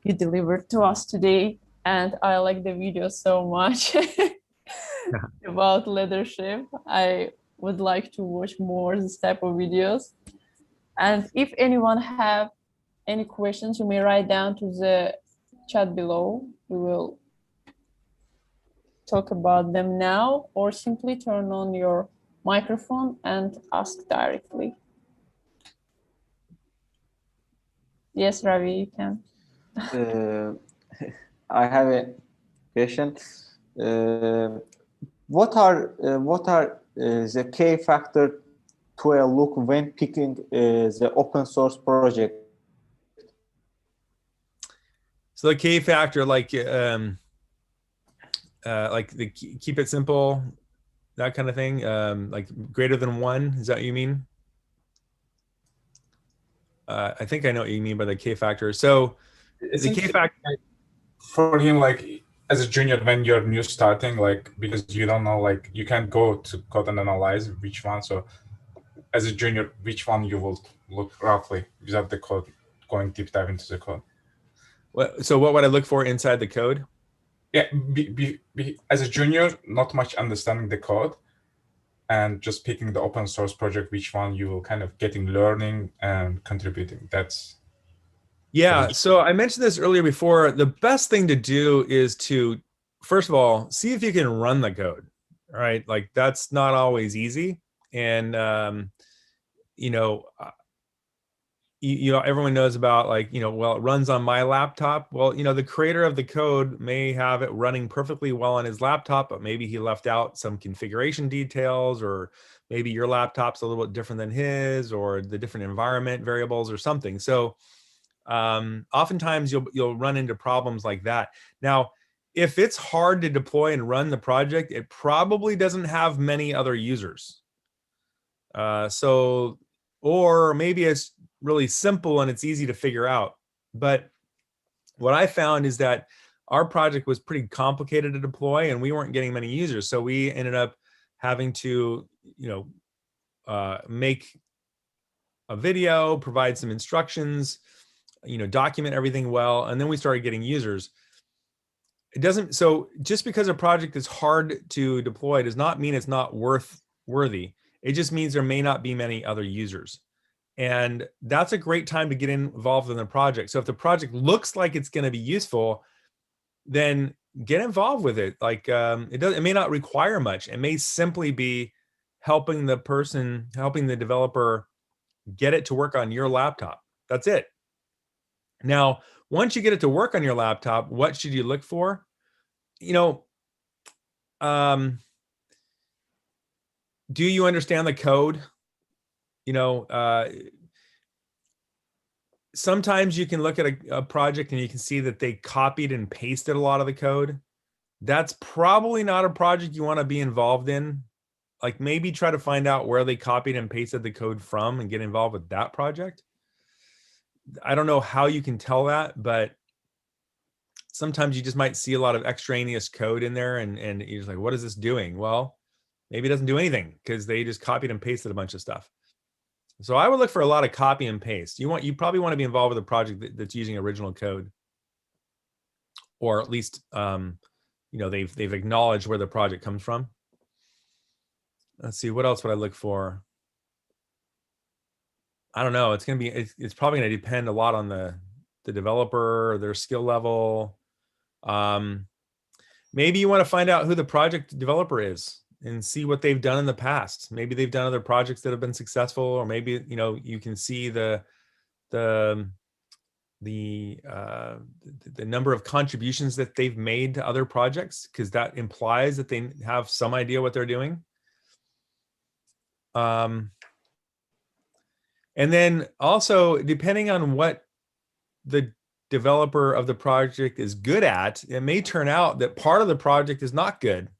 you delivered to us today. And I like the video so much about leadership. I would like to watch more this type of videos. And if anyone have any questions, you may write down to the chat below. We will talk about them now, or simply turn on your microphone and ask directly. Yes, Ravi, you can. I have a question. What are the key factors to a look when picking the open source project? So the key factor, like the keep it simple, that kind of thing, like greater than 1. Is that what you mean? I think I know what you mean by the K factor. So the K factor for him, like as a junior, when you're new starting, like, because you don't know, like, you can't go to code and analyze which one. So as a junior, which one you will look roughly without the code, going deep dive into the code? So what would I look for inside the code? Yeah, as a junior, not much understanding the code and just picking the open source project, which one you will kind of getting learning and contributing. That's Yeah, so I mentioned this earlier before. The best thing to do is to, first of all, see if you can run the code, right? Like that's not always easy. And, you know, you know, everyone knows about like, you know, well, it runs on my laptop. Well, you know, the creator of the code may have it running perfectly well on his laptop, but maybe he left out some configuration details, or maybe your laptop's a little bit different than his, or the different environment variables or something. So oftentimes you'll run into problems like that. Now, if it's hard to deploy and run the project, it probably doesn't have many other users. Or maybe it's really simple and it's easy to figure out. But what I found is that our project was pretty complicated to deploy and we weren't getting many users. So we ended up having to, you know, make a video, provide some instructions, you know, document everything well, and then we started getting users. It doesn't, so just because a project is hard to deploy does not mean it's not worthy. It just means there may not be many other users. And that's a great time to get involved in the project. So if the project looks like it's going to be useful, then get involved with it. Like it may not require much. It may simply be helping the developer get it to work on your laptop. That's it. Now, once you get it to work on your laptop, what should you look for? You know, do you understand the code? You know, sometimes you can look at a project and you can see that they copied and pasted a lot of the code. That's probably not a project you want to be involved in. Like maybe try to find out where they copied and pasted the code from and get involved with that project. I don't know how you can tell that, but sometimes you just might see a lot of extraneous code in there and you're just like, what is this doing? Well, maybe it doesn't do anything because they just copied and pasted a bunch of stuff. So I would look for a lot of copy and paste. You probably want to be involved with a project that's using original code, or at least you know, they've acknowledged where the project comes from. Let's see, what else would I look for? I don't know. It's probably going to depend a lot on the developer, their skill level. Maybe you want to find out who the project developer is and see what they've done in the past. Maybe they've done other projects that have been successful, or maybe, you know, you can see the number of contributions that they've made to other projects, because that implies that they have some idea what they're doing. And then also, depending on what the developer of the project is good at, it may turn out that part of the project is not good,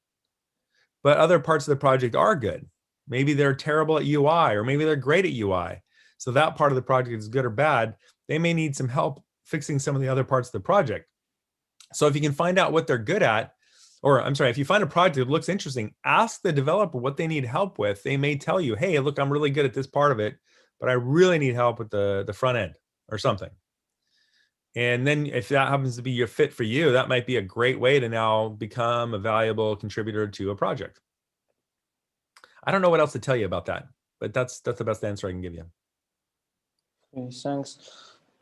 but other parts of the project are good. Maybe they're terrible at UI, or maybe they're great at UI. So that part of the project is good or bad. They may need some help fixing some of the other parts of the project. So if you can find out what they're good at, or I'm sorry, if you find a project that looks interesting, ask the developer what they need help with. They may tell you, hey, look, I'm really good at this part of it, but I really need help with the front end or something. And then if that happens to be your fit for you, that might be a great way to now become a valuable contributor to a project. I don't know what else to tell you about that, but that's the best answer I can give you. Okay, thanks.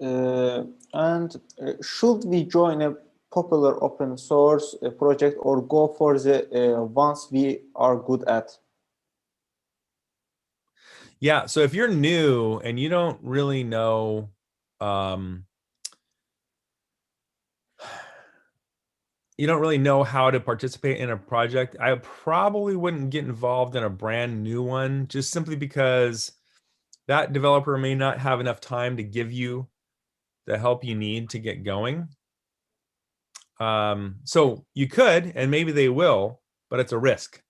And should we join a popular open source project or go for the ones we are good at? Yeah, so if you're new and you don't really know, you don't really know how to participate in a project, I probably wouldn't get involved in a brand new one, just simply because that developer may not have enough time to give you the help you need to get going. So you could, and maybe they will, but it's a risk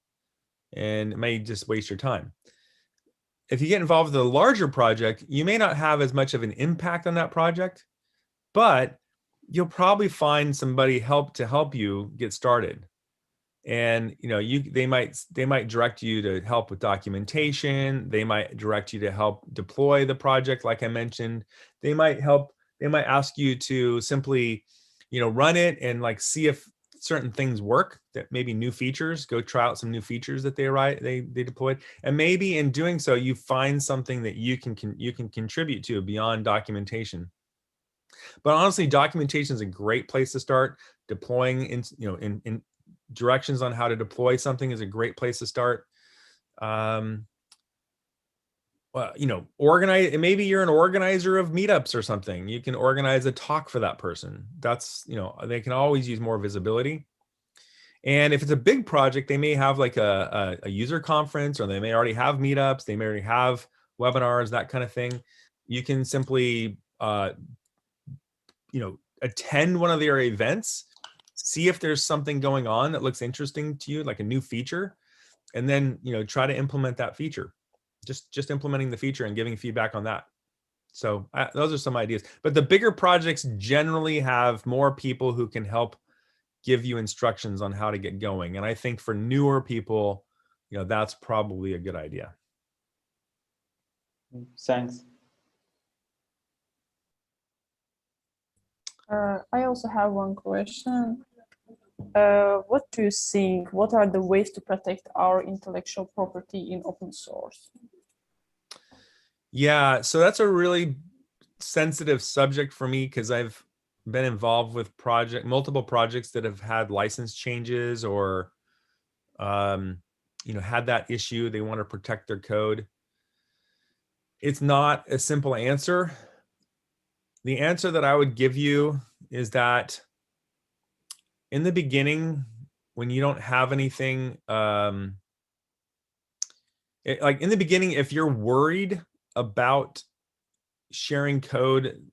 and it may just waste your time. If you get involved with a larger project, you may not have as much of an impact on that project, but you'll probably find somebody to help you get started. And they might direct you to help with documentation. They might direct you to help deploy the project, like I mentioned. They might ask you to simply run it and like see if certain things work, that maybe new features, go try out some new features that they deployed. And maybe in doing so, you find something that you can contribute to beyond documentation. But honestly, documentation is a great place to start. Deploying in directions on how to deploy something is a great place to start. Well, organize. Maybe you're an organizer of meetups or something. You can organize a talk for that person. That's, they can always use more visibility. And if it's a big project, they may have like a user conference, or they may already have meetups. They may already have webinars, that kind of thing. You can simply, attend one of their events, see if there's something going on that looks interesting to you, like a new feature, and then try to implement that feature. Just implementing the feature and giving feedback on that. So those are some ideas. But the bigger projects generally have more people who can help give you instructions on how to get going. And I think for newer people, that's probably a good idea. Thanks. I also have one question. What do you think? What are the ways to protect our intellectual property in open source? Yeah, so that's a really sensitive subject for me, because I've been involved with multiple projects that have had license changes, or had that issue. They want to protect their code. It's not a simple answer. The answer that I would give you is that in the beginning, when you don't have anything, like in the beginning, if you're worried about sharing code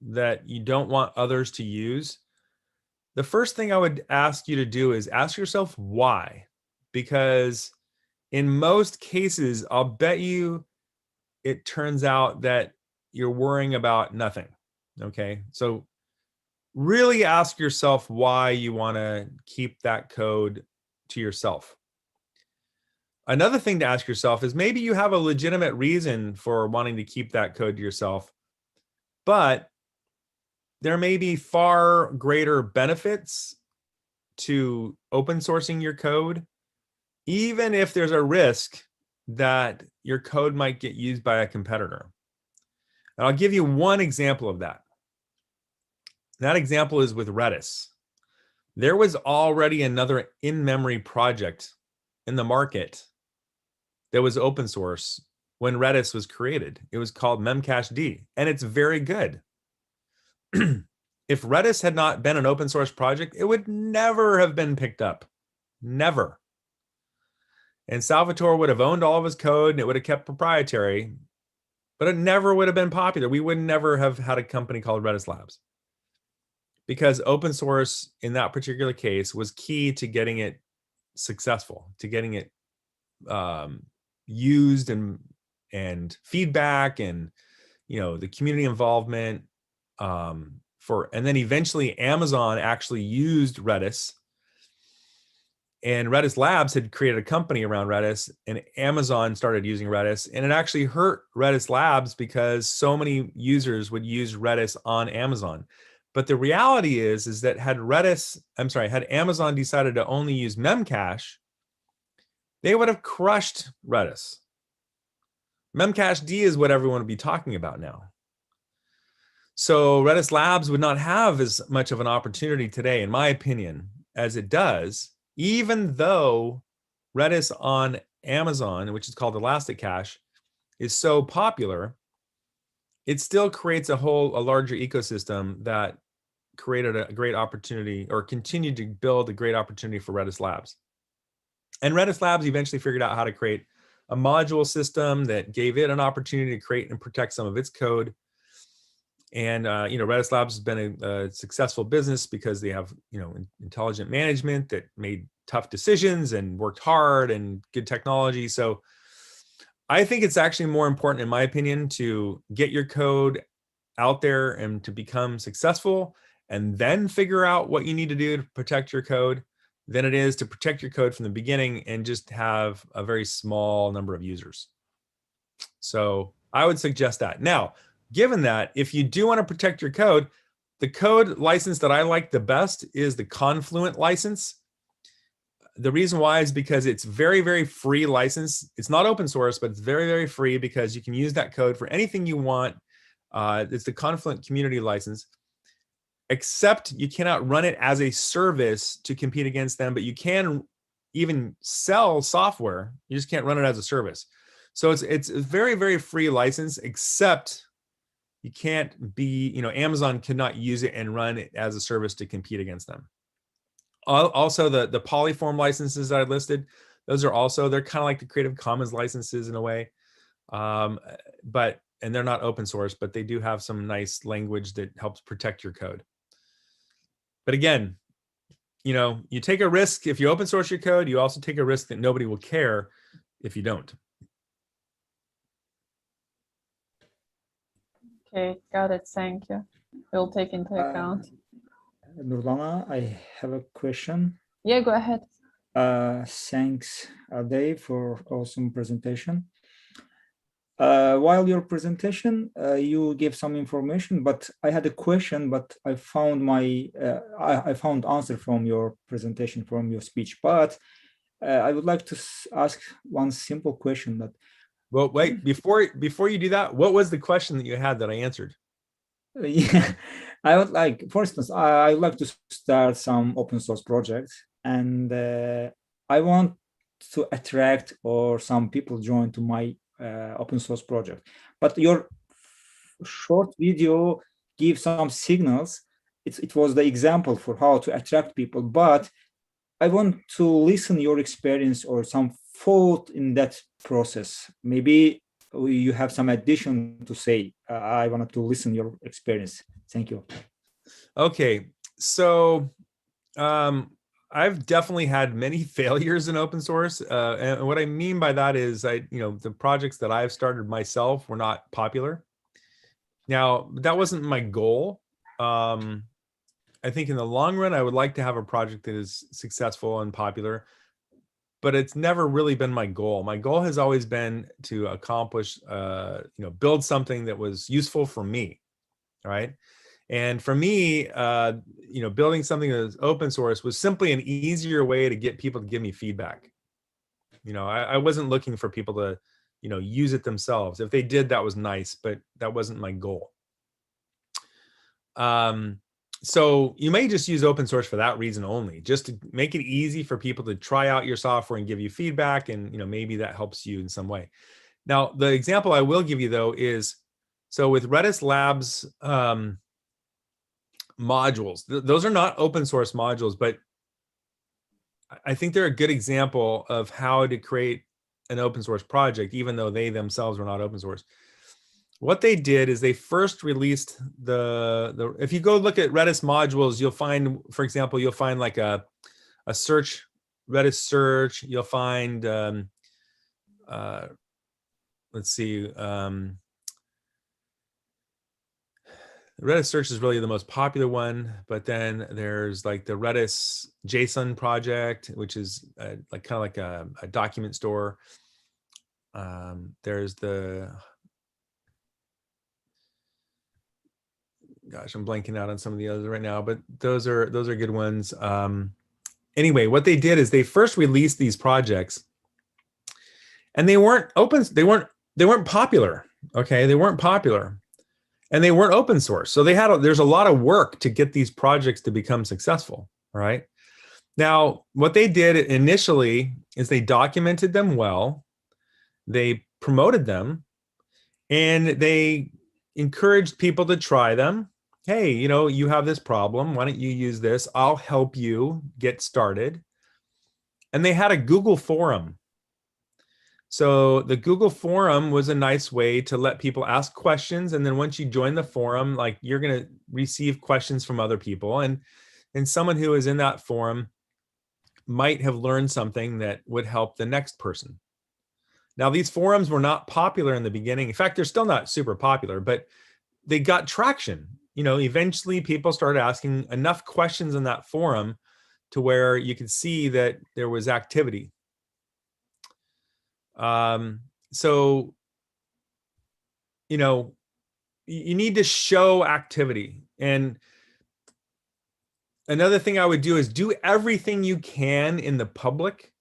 that you don't want others to use, the first thing I would ask you to do is ask yourself why. Because in most cases, I'll bet you it turns out that you're worrying about nothing. Okay, so really ask yourself why you want to keep that code to yourself. Another thing to ask yourself is, maybe you have a legitimate reason for wanting to keep that code to yourself, but there may be far greater benefits to open sourcing your code, even if there's a risk that your code might get used by a competitor. And I'll give you one example of that. That example is with Redis. There was already another in-memory project in the market that was open source when Redis was created. It was called Memcached, and it's very good. If Redis had not been an open source project, it would never have been picked up. Never. And Salvatore would have owned all of his code, and it would have kept proprietary, but it never would have been popular. We would never have had a company called Redis Labs, because open source in that particular case was key to getting it successful, to getting it used, and feedback, and the community involvement. And then eventually Amazon actually used Redis, and Redis Labs had created a company around Redis, and Amazon started using Redis, and it actually hurt Redis Labs because so many users would use Redis on Amazon. But the reality is that had Amazon decided to only use Memcache, they would have crushed Redis. Memcached is what everyone would be talking about now. So Redis Labs would not have as much of an opportunity today, in my opinion, as it does, even though Redis on Amazon, which is called Elasticache, is so popular. It still creates a larger ecosystem that created a great opportunity, or continued to build a great opportunity for Redis Labs. And Redis Labs eventually figured out how to create a module system that gave it an opportunity to create and protect some of its code. And Redis Labs has been a successful business because they have intelligent management that made tough decisions and worked hard, and good technology. So I think it's actually more important, in my opinion, to get your code out there and to become successful, and then figure out what you need to do to protect your code than it is to protect your code from the beginning and just have a very small number of users. So I would suggest that. Now, given that, if you do want to protect your code, the code license that I like the best is the Confluent license. The reason why is because it's very, very free license. It's not open source, but it's very, very free because you can use that code for anything you want. It's the Confluent community license, except you cannot run it as a service to compete against them, but you can even sell software. You just can't run it as a service. So it's a very, very free license, except you can't be, Amazon cannot use it and run it as a service to compete against them. Also, the Polyform licenses that I listed, those are also, they're kind of like the Creative Commons licenses in a way. And they're not open source, but they do have some nice language that helps protect your code. But again, you take a risk if you open source your code, you also take a risk that nobody will care if you don't. Okay, got it. Thank you. We'll take into account. Nurlana, I have a question. Yeah, go ahead. Thanks, Dave, for awesome presentation. While your presentation, you gave some information, but I had a question, but I found I found answer from your presentation, from your speech. But I would like to ask one simple question. That well, wait, before you do that, what was the question that you had that I answered? Yeah, I would like, for instance, I would like to start some open source projects, and I want to attract or some people join to my open source project. But your short video gives some signals. It was the example for how to attract people, but I want to listen your experience or some thought in that process. Maybe you have some addition to say. I wanted to listen your experience. Thank you. Okay, so I've definitely had many failures in open source, and what I mean by that is the projects that I've started myself were not popular. Now, that wasn't my goal. I think in the long run, I would like to have a project that is successful and popular, but it's never really been my goal. My goal has always been to accomplish, build something that was useful for me, right? And for me, building something that was open source was simply an easier way to get people to give me feedback. I wasn't looking for people to, use it themselves. If they did, that was nice, but that wasn't my goal. So you may just use open source for that reason only, just to make it easy for people to try out your software and give you feedback, and maybe that helps you in some way. Now, the example I will give you though is, so with Redis Labs modules, those are not open source modules, but I think they're a good example of how to create an open source project, even though they themselves were not open source. What they did is they first released if you go look at Redis modules, you'll find, for example, you'll find like a search, Redis search. You'll find, let's see, Redis search is really the most popular one, but then there's like the Redis JSON project, which is kind of like a document store. There's gosh, I'm blanking out on some of the others right now, but those are good ones. Anyway, what they did is they first released these projects, and they weren't open. They weren't popular. Okay, they weren't popular, and they weren't open source. So there's a lot of work to get these projects to become successful. Right now, what they did initially is they documented them well, they promoted them, and they encouraged people to try them. Hey, you have this problem. Why don't you use this? I'll help you get started. And they had a Google forum. So the Google forum was a nice way to let people ask questions. And then once you join the forum, like, you're going to receive questions from other people. And someone who is in that forum might have learned something that would help the next person. Now, these forums were not popular in the beginning. In fact, they're still not super popular, but they got traction. eventually people started asking enough questions in that forum to where you could see that there was activity. So, you need to show activity. And another thing I would do is do everything you can in the public.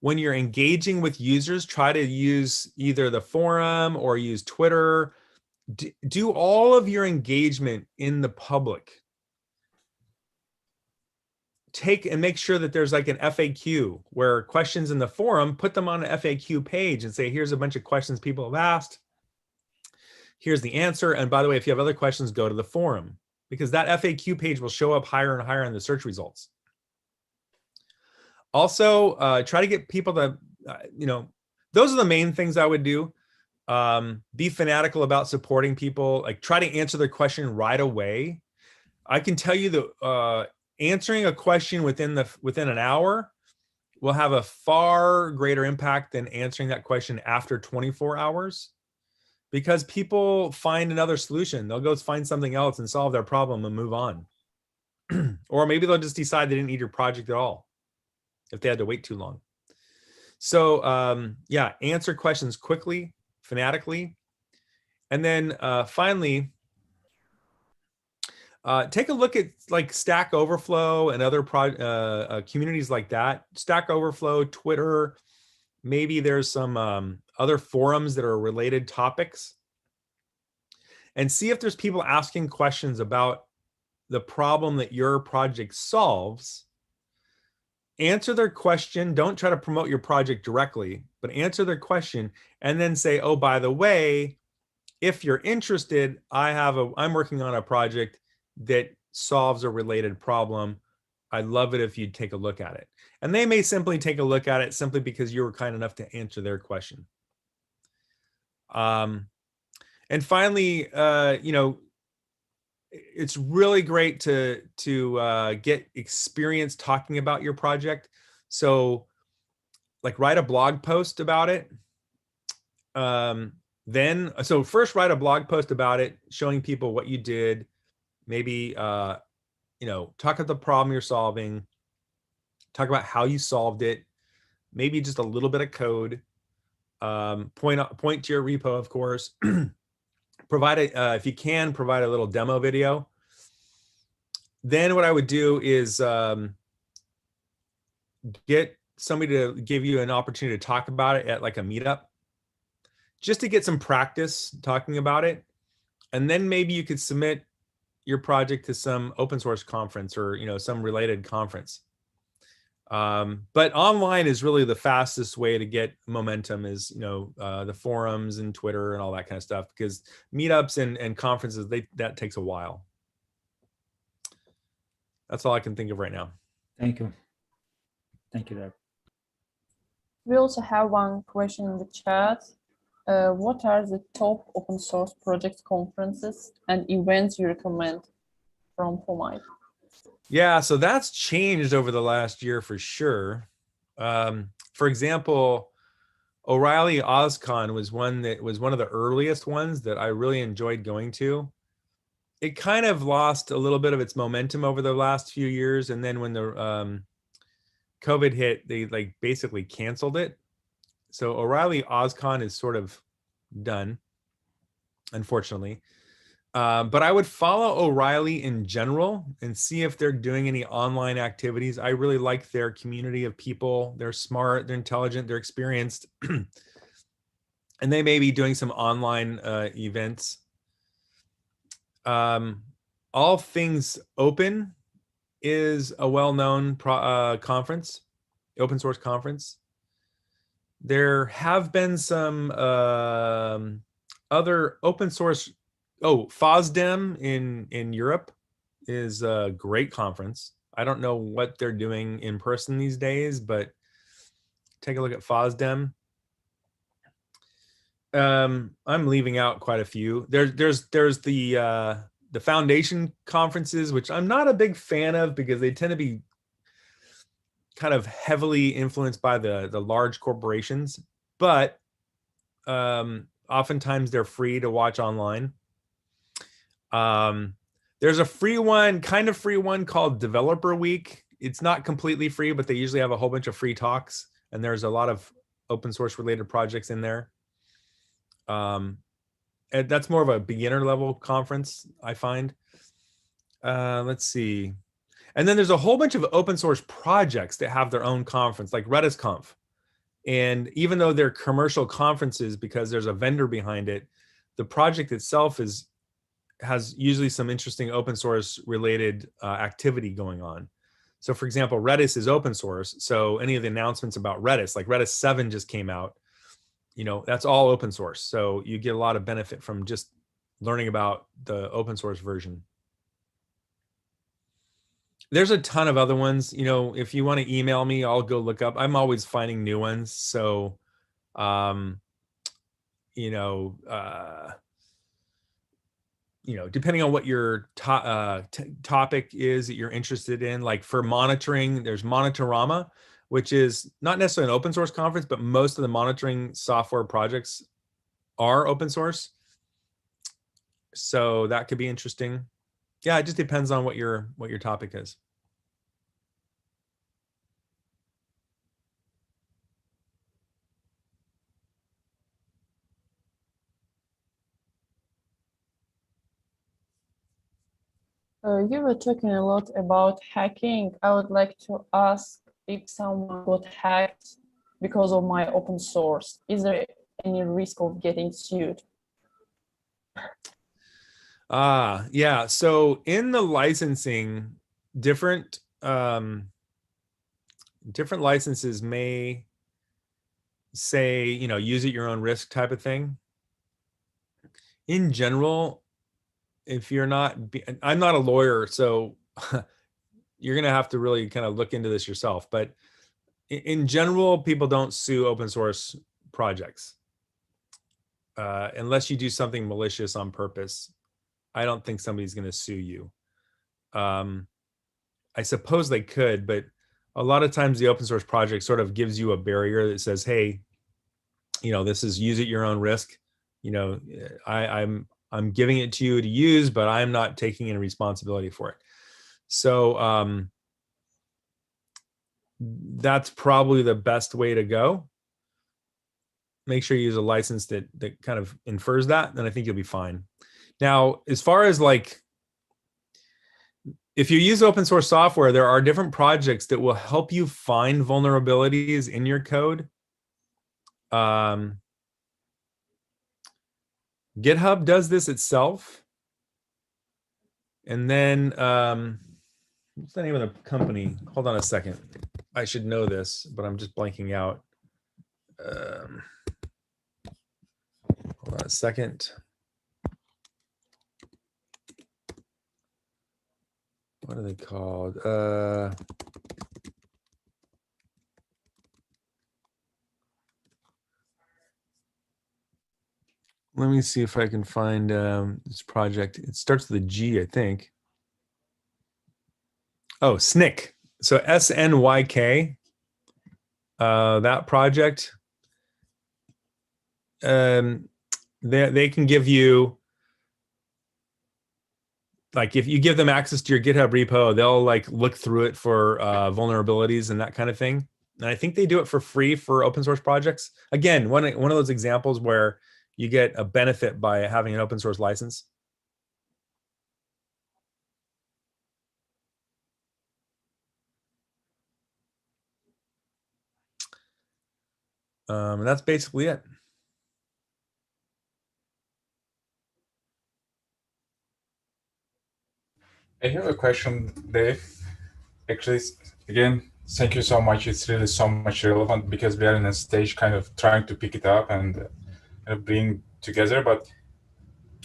When you're engaging with users, try to use either the forum or use Twitter. Do all of your engagement in the public. Take and make sure that there's like an FAQ where questions in the forum, put them on an FAQ page and say, here's a bunch of questions people have asked. Here's the answer. And by the way, if you have other questions, go to the forum, because that FAQ page will show up higher and higher in the search results. Also, try to get people to, those are the main things I would do. Be fanatical about supporting people. Like, try to answer their question right away. I can tell you that answering a question within an hour will have a far greater impact than answering that question after 24 hours, because people find another solution. They'll go find something else and solve their problem and move on. Or maybe they'll just decide they didn't need your project at all if they had to wait too long. So yeah, answer questions quickly, fanatically. And then finally, take a look at like Stack Overflow and other communities like that. Stack Overflow, Twitter, maybe there's some other forums that are related topics. And see if there's people asking questions about the problem that your project solves. Answer their question. Don't try to promote your project directly, but answer their question and then say, oh, by the way, if you're interested, I'm working on a project that solves a related problem. I'd love it if you'd take a look at it. And they may simply take a look at it simply because you were kind enough to answer their question. And finally, it's really great to get experience talking about your project. So like write a blog post about it. So first write a blog post about it, showing people what you did. Maybe, talk about the problem you're solving, talk about how you solved it, maybe just a little bit of code, point to your repo, of course. If you can, provide a little demo video. Then what I would do is get somebody to give you an opportunity to talk about it at like a meetup, just to get some practice talking about it. And then maybe you could submit your project to some open source conference or, some related conference. But online is really the fastest way to get momentum, is, the forums and Twitter and all that kind of stuff, because meetups and conferences, that takes a while. That's all I can think of right now. Thank you. Thank you, Dave. We also have one question in the chat. What are the top open source project conferences and events you recommend from Pomite? Yeah, so that's changed over the last year for sure. For example, O'Reilly OzCon was one of the earliest ones that I really enjoyed going to. It kind of lost a little bit of its momentum over the last few years, and then when the COVID hit, they basically canceled it. So O'Reilly OzCon is sort of done, unfortunately. But I would follow O'Reilly in general and see if they're doing any online activities. I really like their community of people. They're smart, they're intelligent, they're experienced. And they may be doing some online events. All Things Open is a well-known conference, open source conference. There have been some other open source. FOSDEM in Europe is a great conference. I don't know what they're doing in person these days, but take a look at FOSDEM. I'm leaving out quite a few. There's the foundation conferences, which I'm not a big fan of because they tend to be kind of heavily influenced by the large corporations, but oftentimes they're free to watch online. There's a free one, kind of free one called Developer Week. It's not completely free, but they usually have a whole bunch of free talks, and there's a lot of open source related projects in there. And that's more of a beginner level conference, I find. Let's see. And then there's a whole bunch of open source projects that have their own conference, like RedisConf. And even though they're commercial conferences because there's a vendor behind it, the project itself has usually some interesting open source related activity going on. So for example, Redis is open source. So any of the announcements about Redis, like Redis 7 just came out, that's all open source. So you get a lot of benefit from just learning about the open source version. There's a ton of other ones. If you want to email me, I'll go look up. I'm always finding new ones. So, depending on what your topic is that you're interested in, like for monitoring, there's Monitorama, which is not necessarily an open source conference, but most of the monitoring software projects are open source. So that could be interesting. Yeah, it just depends on what your topic is. You were talking a lot about hacking. I would like to ask if someone got hacked because of my open source. Is there any risk of getting sued? Yeah. So in the licensing, different licenses may say, use at your own risk type of thing. In general, if you're not, I'm not a lawyer, so you're going to have to really kind of look into this yourself. But in general, people don't sue open source projects unless you do something malicious on purpose. I don't think somebody's going to sue you. I suppose they could, but a lot of times the open source project sort of gives you a barrier that says, hey, this is use at your own risk. I'm giving it to you to use, but I'm not taking any responsibility for it. So that's probably the best way to go. Make sure you use a license that kind of infers that, then I think you'll be fine. Now, as far as if you use open source software, there are different projects that will help you find vulnerabilities in your code. GitHub does this itself. And then, what's the name of the company? Hold on a second. I should know this, but I'm just blanking out. Hold on a second. What are they called? Let me see if I can find this project. It starts with a G, I think. Oh, SNYK. So SNYK. That project. They can give you, like, if you give them access to your GitHub repo, they'll look through it for vulnerabilities and that kind of thing. And I think they do it for free for open source projects. Again, one of those examples where you get a benefit by having an open source license. And that's basically it. I have a question, Dave. Actually, again, thank you so much. It's really so much relevant because we are in a stage kind of trying to pick it up and bring together. But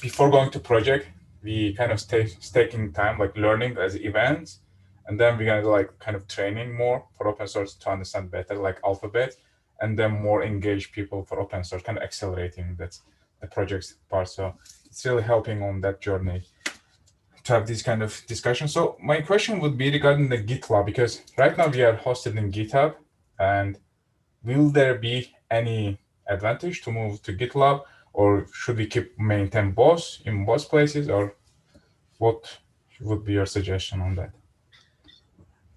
before going to project, we kind of taking time, learning as events. And then we're going to kind of training more for open source to understand better, like Alphabet, and then more engage people for open source, kind of accelerating the project's part. So it's really helping on that journey to have this kind of discussion. So my question would be regarding the GitLab, because right now we are hosted in GitHub, and will there be any advantage to move to GitLab, or should we keep maintain both in both places, or what would be your suggestion on that?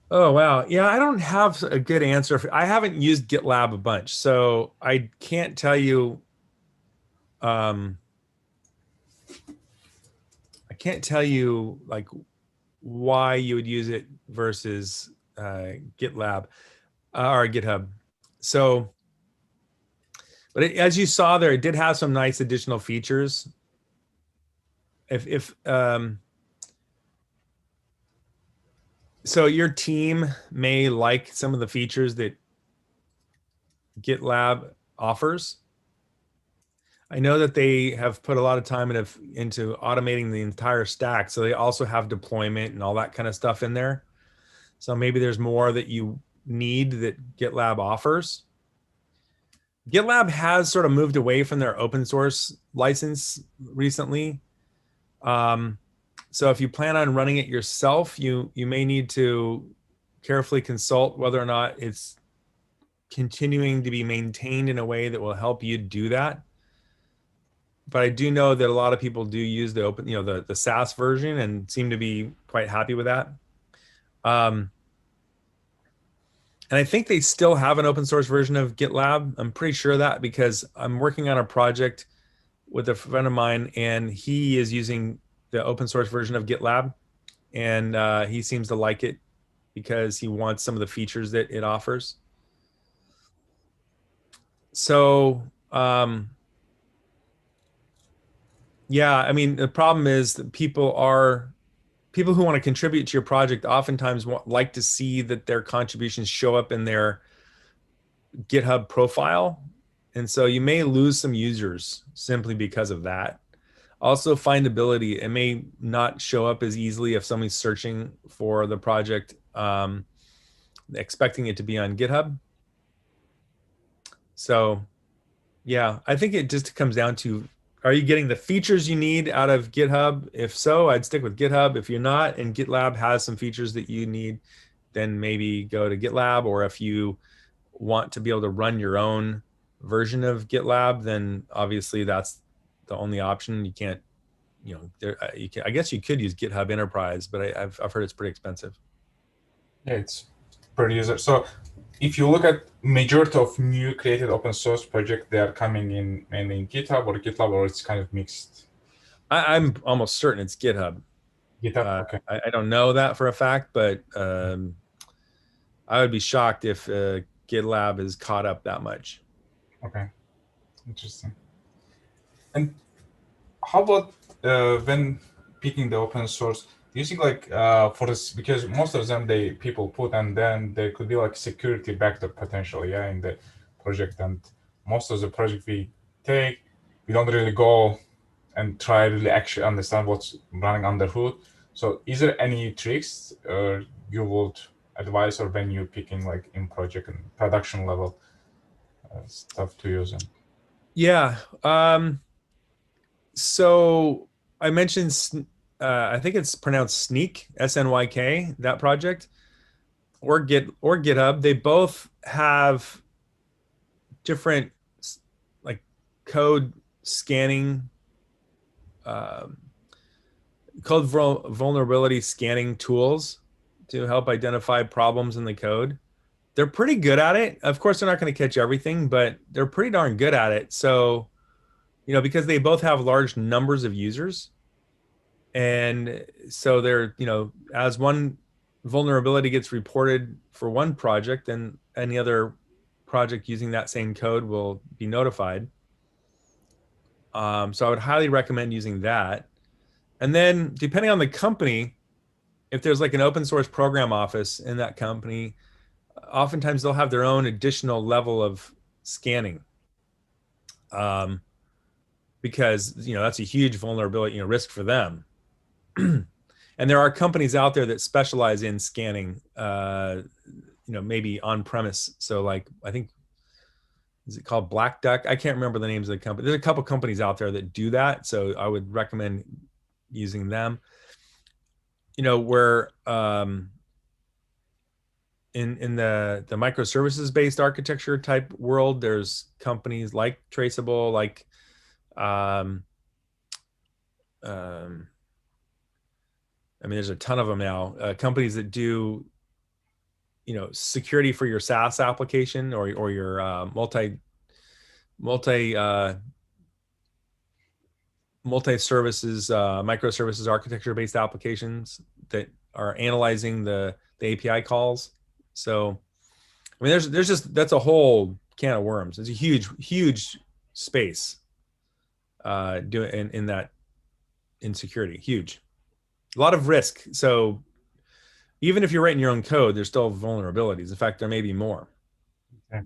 Oh, wow. Yeah, I don't have a good answer. I haven't used GitLab a bunch, so I can't tell you. I can't tell you like why you would use it versus GitLab or GitHub. So, but as you saw there, it did have some nice additional features. So your team may like some of the features that GitLab offers. I know that they have put a lot of time into automating the entire stack. So they also have deployment and all that kind of stuff in there. So maybe there's more that you need that GitLab offers. GitLab has sort of moved away from their open source license recently. So if you plan on running it yourself, you may need to carefully consult whether or not it's continuing to be maintained in a way that will help you do that. But I do know that a lot of people do use the open, the SaaS version and seem to be quite happy with that. And I think they still have an open source version of GitLab. I'm pretty sure of that because I'm working on a project with a friend of mine and he is using the open source version of GitLab. And he seems to like it because he wants some of the features that it offers. So, yeah, I mean, the problem is that people who want to contribute to your project oftentimes like to see that their contributions show up in their GitHub profile. And so you may lose some users simply because of that. Also, findability, it may not show up as easily if somebody's searching for the project, expecting it to be on GitHub. So, yeah, I think it just comes down to, are you getting the features you need out of GitHub? If so, I'd stick with GitHub. If you're not, and GitLab has some features that you need, then maybe go to GitLab. Or if you want to be able to run your own version of GitLab, then obviously that's the only option. You can't, I guess you could use GitHub Enterprise, but I've heard it's pretty expensive. Yeah, it's pretty user. So if you look at majority of new created open source projects, they are coming in mainly in GitHub, or it's kind of mixed. I'm almost certain it's GitHub. GitHub, okay. I don't know that for a fact, but I would be shocked if GitLab is caught up that much. Okay, interesting. And how about when picking the open source? Do you think like for this, because most of them people put, and then there could be like security backup potentially, yeah, in the project, and most of the project we take, we don't really go and try really actually understand what's running under hood. So is there any tricks you would advise, or when you're picking like in project and production level stuff to use? Yeah. So I mentioned, I think it's pronounced Snyk, SNYK, that project, or GitHub. They both have different like code scanning, code vulnerability scanning tools to help identify problems in the code. They're pretty good at it. Of course, they're not going to catch everything, but they're pretty darn good at it. So, because they both have large numbers of users. And so they're, as one vulnerability gets reported for one project, then any other project using that same code will be notified. So I would highly recommend using that. And then depending on the company, if there's like an open source program office in that company, oftentimes they'll have their own additional level of scanning. Because that's a huge vulnerability, risk for them. And there are companies out there that specialize in scanning, maybe on premise. So like, I think, is it called Black Duck? I can't remember the names of the company. There's a couple companies out there that do that. So I would recommend using them. Where in the microservices based architecture type world, there's companies like Traceable, like I mean, there's a ton of them now. Companies that do, you know, security for your SaaS application or your multi-services, microservices architecture-based applications that are analyzing the API calls. So, I mean, there's just, that's a whole can of worms. It's a huge space doing in security, huge. A lot of risk. So even if you're writing your own code, there's still vulnerabilities. In fact, there may be more. Okay.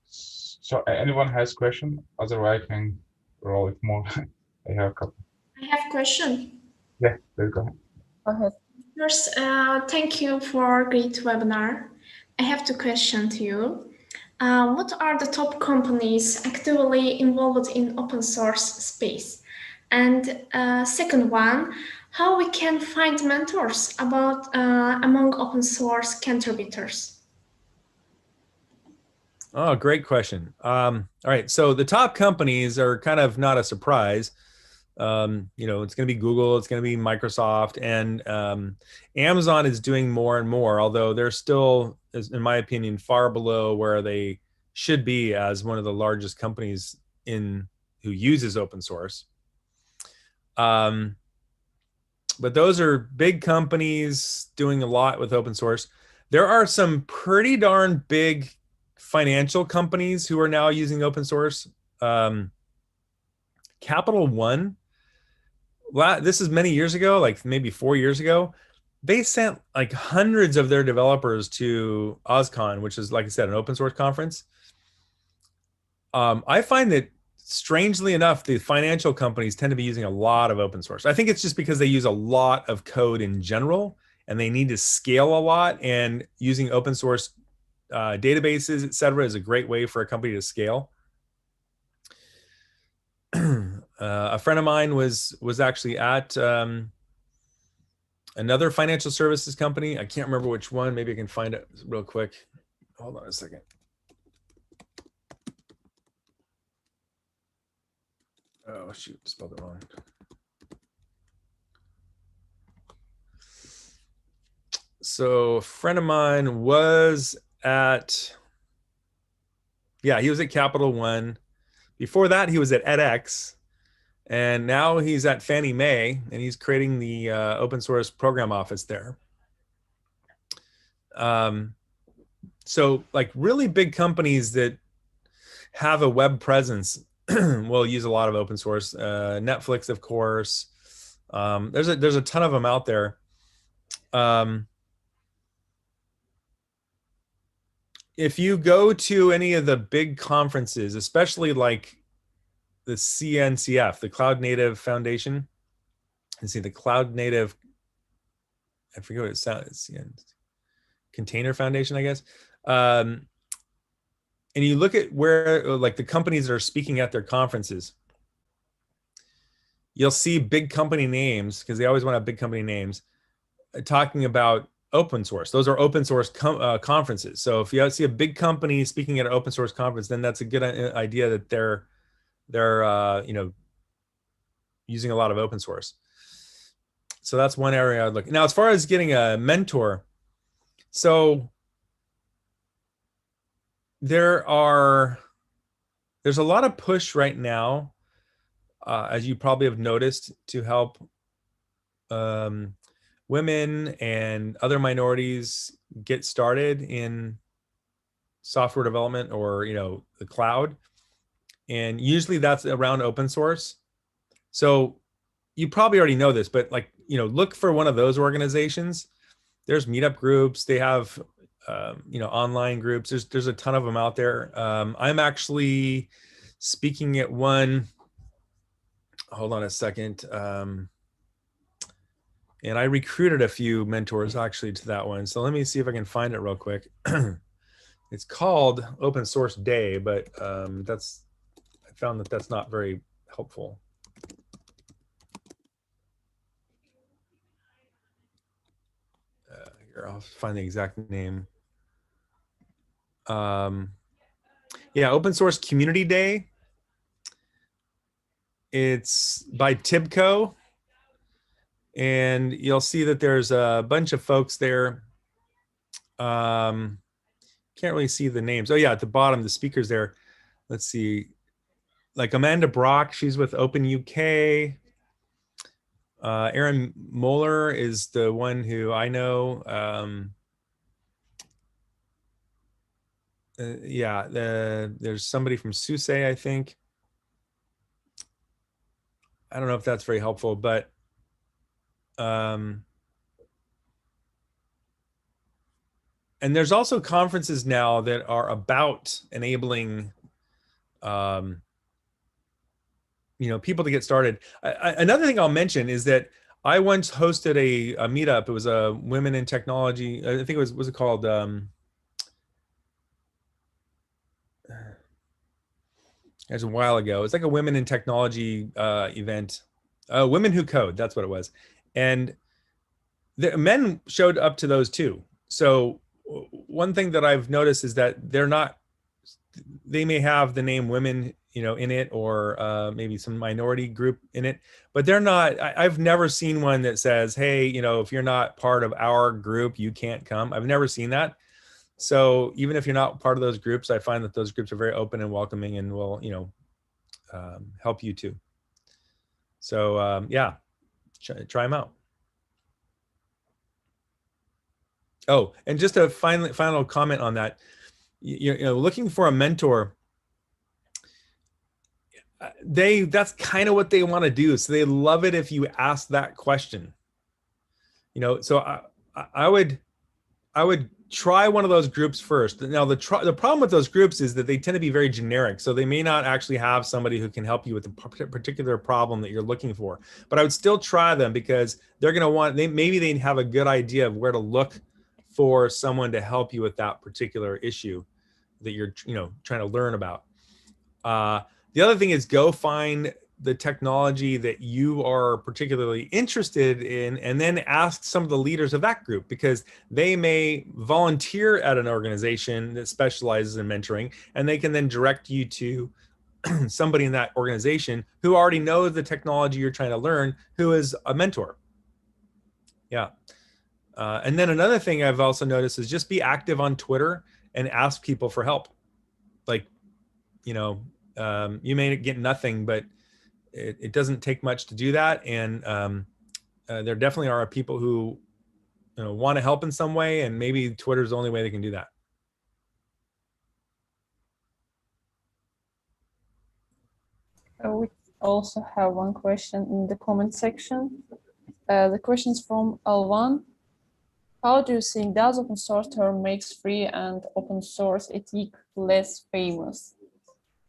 So anyone has question? Otherwise, I can roll it more. I have a couple. I have a question. Yeah, let's go ahead. Go ahead. First, thank you for a great webinar. I have two questions to you. What are the top companies actively involved in open source space? And second one, how we can find mentors about among open source contributors? Oh, great question. All right, so the top companies are kind of not a surprise. You know, it's going to be Google, it's going to be Microsoft, and Amazon is doing more and more, although they're still, in my opinion, far below where they should be as one of the largest companies who uses open source. But those are big companies doing a lot with open source. There are some pretty darn big financial companies who are now using open source. Capital One, this is many years ago, like maybe 4 years ago, they sent like hundreds of their developers to OSCON, which is, like I said, an open source conference. I find that, strangely enough, the financial companies tend to be using a lot of open source. I think it's just because they use a lot of code in general and they need to scale a lot, and using open source databases, et cetera, is a great way for a company to scale. A friend of mine was actually at another financial services company. I can't remember which one. Maybe I can find it real quick. Hold on a second. Oh, shoot, spelled it wrong. So a friend of mine was at, yeah, he was at Capital One. Before that, he was at edX. And now he's at Fannie Mae, and he's creating the open source program office there. So like really big companies that have a web presence will use a lot of open source. Netflix, of course. There's a ton of them out there. If you go to any of the big conferences, especially like the CNCF, the Cloud Native Foundation, and see the Cloud Native, I forget what it sounds, Container Foundation, I guess. And you look at where like the companies that are speaking at their conferences, you'll see big company names, because they always want to have big company names, talking about open source. Those are open source conferences. So if you see a big company speaking at an open source conference, then that's a good idea that they're you know, using a lot of open source. So that's one area I'd look. Now, as far as getting a mentor, so there's a lot of push right now, as you probably have noticed, to help women and other minorities get started in software development or, you know, the cloud. And usually that's around open source. So you probably already know this, but like, you know, look for one of those organizations. There's meetup groups. They have, you know, online groups. There's a ton of them out there. I'm actually speaking at one. Hold on a second. And I recruited a few mentors actually to that one. So let me see if I can find it real quick. It's called Open Source Day, but I found that that's not very helpful. Here, I'll find the exact name. Yeah, Open Source Community Day. It's by Tibco. And you'll see that there's a bunch of folks there. Can't really see the names. Oh yeah, at the bottom, the speakers there. Let's see, like Amanda Brock, she's with Open UK. Aaron Moeller is the one who I know. Yeah, there's somebody from SUSE, I think. I don't know if that's very helpful, but and there's also conferences now that are about enabling people to get started. Another thing I'll mention is that I once hosted a meetup. It was a women in technology. I think it was it called? It was a while ago. It's like a women in technology event. Women Who Code. That's what it was. And the men showed up to those too. So one thing that I've noticed is that they may have the name women, in it, or maybe some minority group in it, but they're not. I've never seen one that says, hey, if you're not part of our group, you can't come. I've never seen that. So even if you're not part of those groups, I find that those groups are very open and welcoming and will, help you too. So yeah, try them out. Oh, and just a final comment on that. Looking for a mentor, that's kind of what they want to do. So they love it if you ask that question. So I would try one of those groups first. Now the problem with those groups is that they tend to be very generic, so they may not actually have somebody who can help you with the particular problem that you're looking for. But I would still try them, because they're going to maybe they have a good idea of where to look for someone to help you with that particular issue that you're trying to learn about. The other thing is, go find the technology that you are particularly interested in, and then ask some of the leaders of that group, because they may volunteer at an organization that specializes in mentoring, and they can then direct you to somebody in that organization who already knows the technology you're trying to learn, who is a mentor. Yeah. And then another thing I've also noticed is just be active on Twitter and ask people for help. Like, you may get nothing, but it doesn't take much to do that. And there definitely are people who want to help in some way, and maybe Twitter is the only way they can do that. We also have one question in the comment section. The question is from Alvan. How do you think does open source term makes free and open source ethic less famous?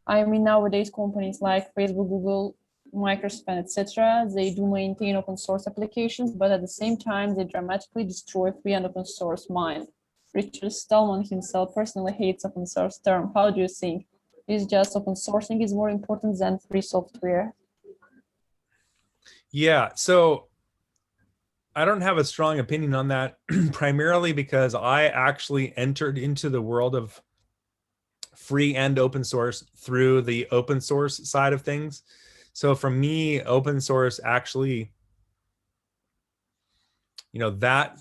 I mean, nowadays companies like Facebook, Google, Microsoft, etc., they do maintain open source applications, but at the same time, they dramatically destroy free and open source mind. Richard Stallman himself personally hates open source term. How do you think? Is just open sourcing is more important than free software? Yeah, so I don't have a strong opinion on that, primarily because I actually entered into the world of free and open source through the open source side of things. So for me, open source actually, that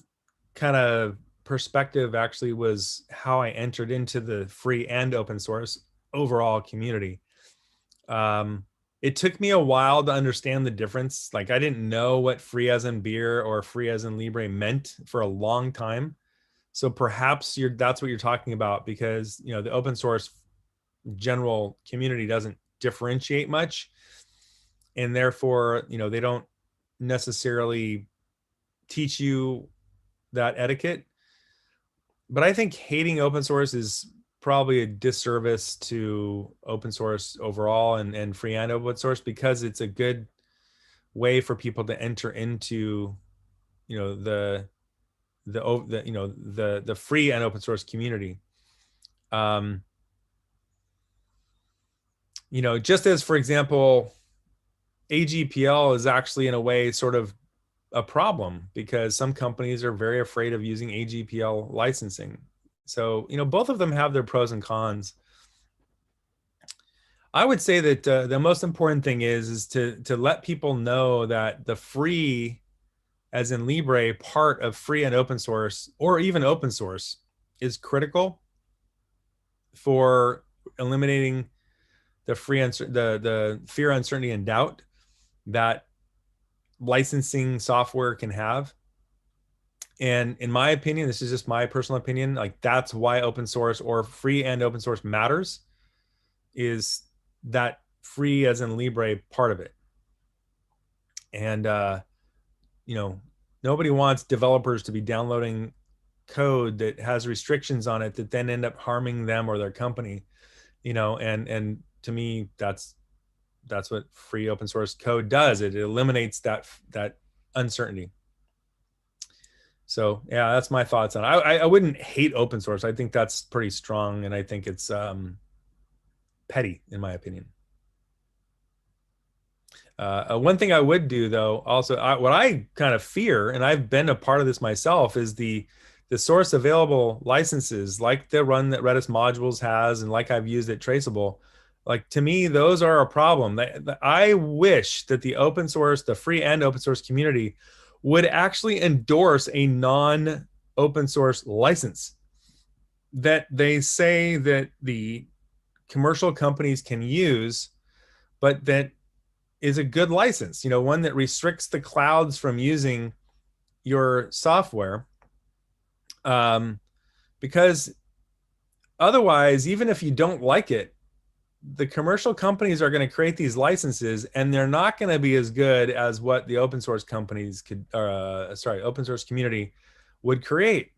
kind of perspective actually was how I entered into the free and open source overall community. It took me a while to understand the difference. Like, I didn't know what free as in beer or free as in Libre meant for a long time. So perhaps that's what you're talking about, because the open source general community doesn't differentiate much, and therefore they don't necessarily teach you that etiquette. But I think hating open source is probably a disservice to open source overall, and free and open source, because it's a good way for people to enter into the free and open source community. Just as, for example, AGPL is actually in a way sort of a problem, because some companies are very afraid of using AGPL licensing. So, both of them have their pros and cons. I would say that the most important thing is to let people know that the free, as in Libre, part of free and open source, or even open source, is critical for eliminating the the fear, uncertainty, and doubt that licensing software can have. And in my opinion, this is just my personal opinion, like that's why open source or free and open source matters, is that free as in Libre part of it. And you know, nobody wants developers to be downloading code that has restrictions on it that then end up harming them or their company, you know, and to me, that's what free open source code does. It eliminates that uncertainty. So yeah, that's my thoughts on it. I wouldn't hate open source. I think that's pretty strong, and I think it's petty, in my opinion. One thing I would do, though, also, what I kind of fear, and I've been a part of this myself, is the source available licenses, like the run that Redis modules has, and like I've used at Traceable. Like, to me, those are a problem. I wish that the open source, the free and open source community would actually endorse a non-open source license that they say that the commercial companies can use, but that is a good license, you know, one that restricts the clouds from using your software. Because otherwise, even if you don't like it, the commercial companies are going to create these licenses, and they're not going to be as good as what the open source companies could, open source community would create.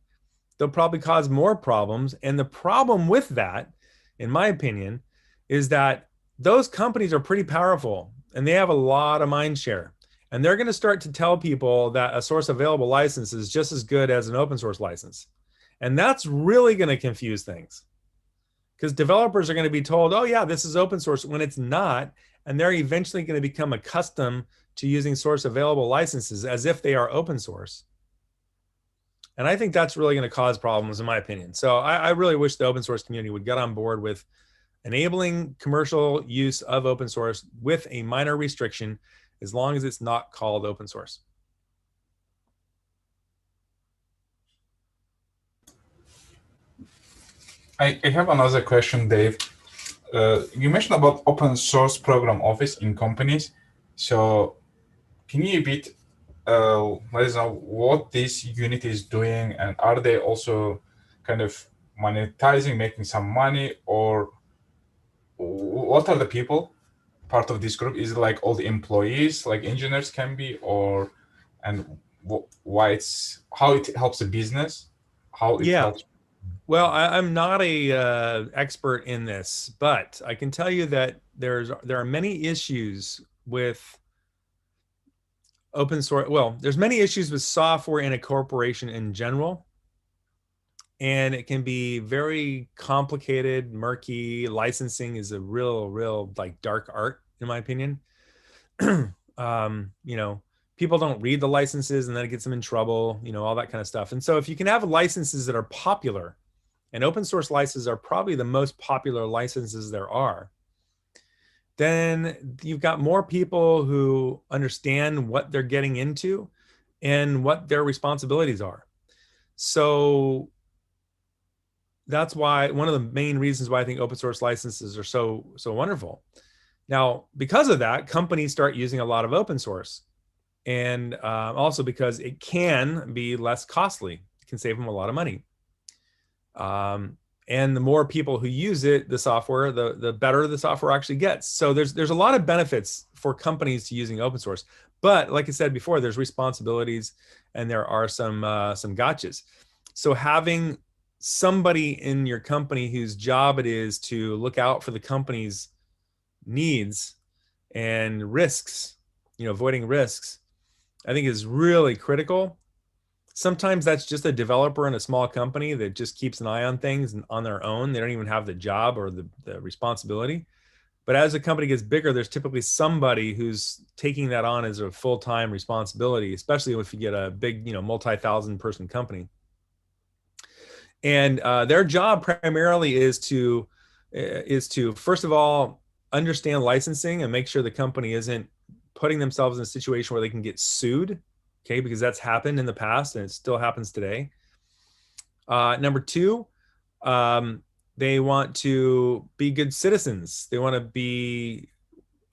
They'll probably cause more problems. And the problem with that, in my opinion, is that those companies are pretty powerful and they have a lot of mind share. And they're going to start to tell people that a source available license is just as good as an open source license. And that's really going to confuse things, because developers are going to be told, oh yeah, this is open source, when it's not. And they're eventually going to become accustomed to using source available licenses as if they are open source. And I think that's really going to cause problems, in my opinion. So I really wish the open source community would get on board with enabling commercial use of open source with a minor restriction, as long as it's not called open source. I have another question, Dave. You mentioned about open source program office in companies. So can you a bit let us know what this unit is doing, and are they also kind of monetizing, making some money, or what are the people part of this group? Is it like all the employees, like engineers can be, or and why it's how it helps the business, how it helps? Well, I'm not a expert in this, but I can tell you that there are many issues with open source. Well, there's many issues with software in a corporation in general, and it can be very complicated, murky. Licensing is a real like dark art, in my opinion. You know, people don't read the licenses, and then it gets them in trouble, you know, all that kind of stuff. And so if you can have licenses that are popular, and open source licenses are probably the most popular licenses there are, then you've got more people who understand what they're getting into and what their responsibilities are. So that's why, one of the main reasons why I think open source licenses are so wonderful. Now, because of that, companies start using a lot of open source, and also because it can be less costly. It can save them a lot of money. And the more people who use it, the software, the better the software actually gets. So there's a lot of benefits for companies to using open source. But like I said before, there's responsibilities, and there are some gotchas. So having somebody in your company whose job it is to look out for the company's needs and risks, you know, avoiding risks, I think is really critical. Sometimes that's just a developer in a small company that just keeps an eye on things and on their own. They don't even have the job or the responsibility. But as a company gets bigger, there's typically somebody who's taking that on as a full-time responsibility, especially if you get a big, you know, multi-thousand person company. And their job primarily is to first of all, understand licensing and make sure the company isn't putting themselves in a situation where they can get sued, okay, because that's happened in the past and it still happens today. Number two, they want to be good citizens. They want to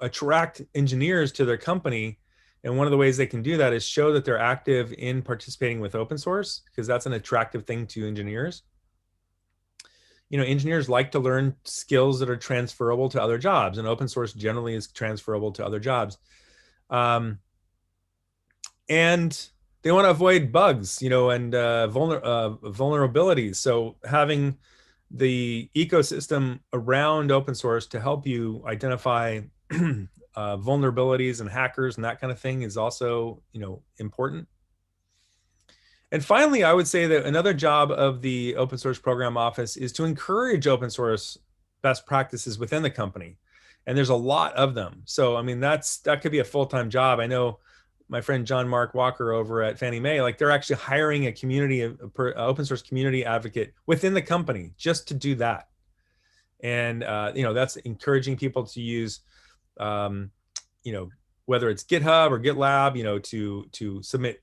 attract engineers to their company. And one of the ways they can do that is show that they're active in participating with open source, because that's an attractive thing to engineers. You know, engineers like to learn skills that are transferable to other jobs, and open source generally is transferable to other jobs. And they want to avoid bugs, you know, and vulnerabilities. So having the ecosystem around open source to help you identify vulnerabilities and hackers and that kind of thing is also, you know, important. And finally, I would say that another job of the open source program office is to encourage open source best practices within the company. And there's a lot of them. So, I mean, that could be a full-time job. I know my friend John Mark Walker over at Fannie Mae, like they're actually hiring a open source community advocate within the company just to do that. And, you know, that's encouraging people to use, you know, whether it's GitHub or GitLab, you know, to submit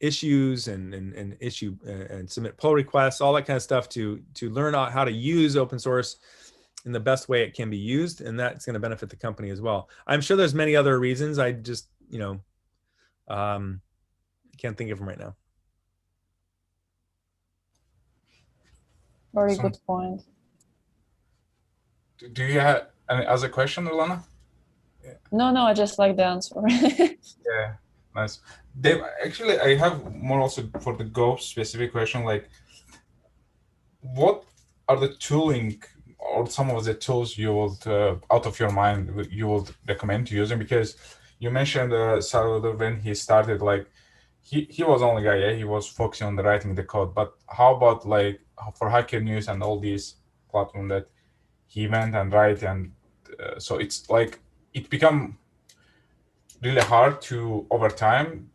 issues and submit pull requests, all that kind of stuff to learn how to use open source in the best way it can be used, and that's going to benefit the company as well. I'm sure there's many other reasons. I just, you know, can't think of them right now. Very good point. Do you have any other question, Ilana? No, I just like the answer. Yeah, nice. Dave, actually, I have more also for the Go specific question, like what are the tooling or some of the tools you would, out of your mind, you would recommend using? Because you mentioned Salvador, when he started, like he was only guy, yeah, he was focusing on the writing the code. But how about like for Hacker News and all these platforms that he went and write, and so it's like it become really hard to over time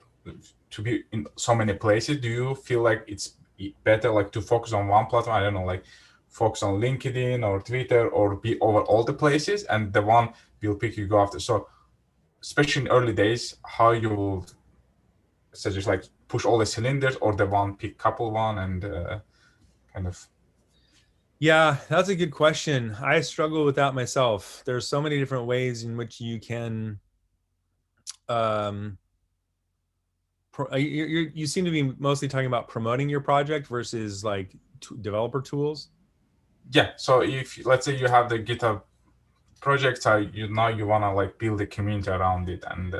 to be in so many places. Do you feel like it's better like to focus on one platform? I don't know, like focus on LinkedIn or Twitter, or be over all the places, and the one will pick you go after. So especially in early days, how you would suggest like push all the cylinders, or the one pick couple one and kind of? Yeah, that's a good question. I struggle with that myself. There's so many different ways in which you can you seem to be mostly talking about promoting your project versus like developer tools. Yeah, so if let's say you have the GitHub project, you want to like build a community around it, and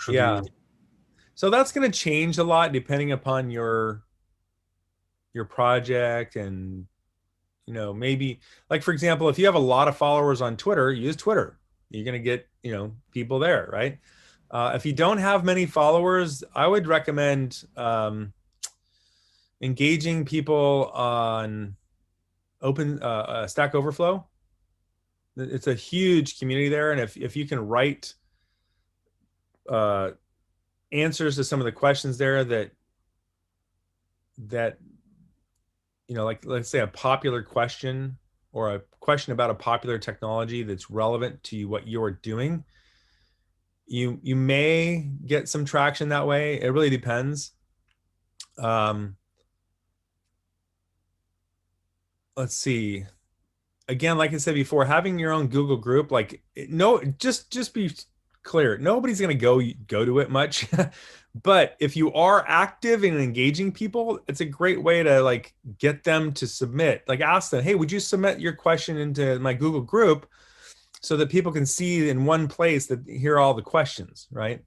yeah, so that's going to change a lot depending upon your project. And you know, maybe like, for example, if you have a lot of followers on Twitter, use Twitter. You're going to get, you know, people there, right? If you don't have many followers, I would recommend engaging people on Stack Overflow. It's a huge community there, and if you can write answers to some of the questions there that you know, like let's say a popular question or a question about a popular technology that's relevant to what you're doing, you may get some traction that way. It really depends. Let's see. Again, like I said before, having your own Google group, like just be clear, nobody's going to go to it much. But if you are active and engaging people, it's a great way to like get them to submit. Like ask them, hey, would you submit your question into my Google group so that people can see in one place that here are all the questions, right?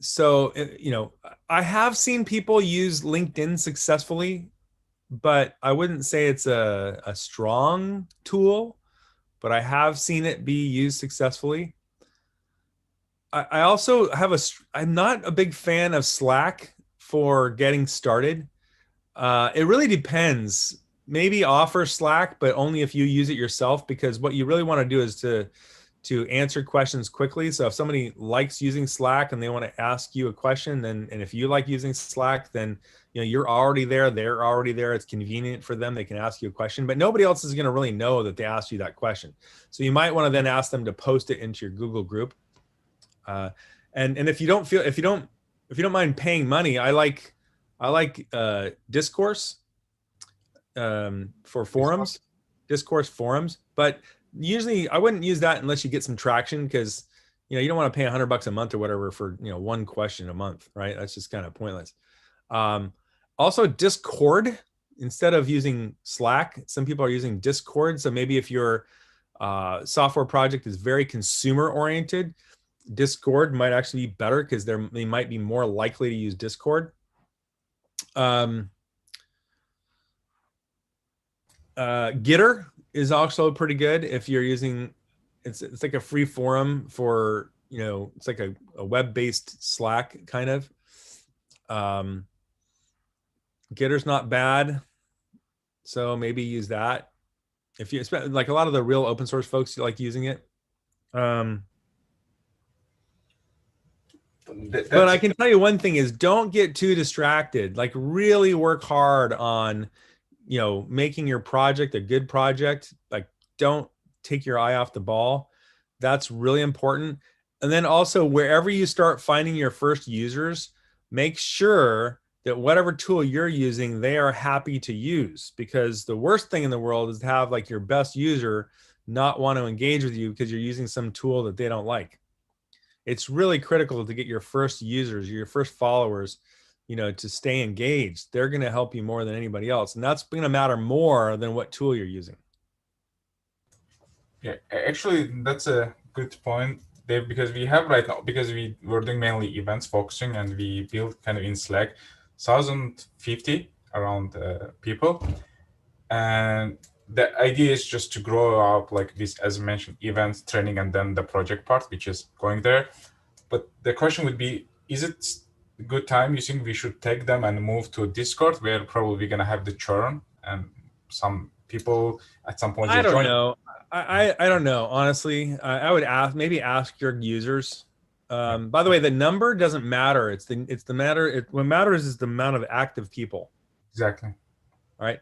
So, you know, I have seen people use LinkedIn successfully, but I wouldn't say it's a strong tool, but I have seen it be used successfully. I also have I'm not a big fan of Slack for getting started. It really depends. Maybe offer Slack, but only if you use it yourself, because what you really want to do is to answer questions quickly. So if somebody likes using Slack and they want to ask you a question, and if you like using Slack, then you're already there, they're already there. It's convenient for them. They can ask you a question, but nobody else is going to really know that they asked you that question. So you might want to then ask them to post it into your Google group. And if you don't mind paying money, I like Discourse for forums, Discourse forums. But usually I wouldn't use that unless you get some traction, because you don't want to pay $100 a month or whatever for one question a month, right? That's just kind of pointless. Also, Discord, instead of using Slack, some people are using Discord. So maybe if your software project is very consumer oriented, Discord might actually be better, because they might be more likely to use Discord. Gitter is also pretty good if you're using, it's like a free forum for, it's like a web-based Slack kind of. Gitter's not bad, so maybe use that. If you spend, like, a lot of the real open source folks like using it. But I can tell you one thing is, don't get too distracted. Like, really work hard on, making your project a good project. Like, don't take your eye off the ball. That's really important. And then also, wherever you start finding your first users, make sure that whatever tool you're using, they are happy to use, because the worst thing in the world is to have, like, your best user not want to engage with you because you're using some tool that they don't like. It's really critical to get your first users, your first followers, to stay engaged. They're going to help you more than anybody else. And that's going to matter more than what tool you're using. Yeah, actually, that's a good point, Dave, because we have right now, because we're doing mainly events focusing, and we build kind of in Slack 1,050 around people. And the idea is just to grow up like this, as mentioned, events, training, and then the project part, which is going there. But the question would be, is it a good time you think we should take them and move to Discord, where probably we're going to have the churn and some people at some point I don't know. I don't know, honestly. I would maybe ask your users. By the way, the number doesn't matter. What matters is the amount of active people. Exactly. All right.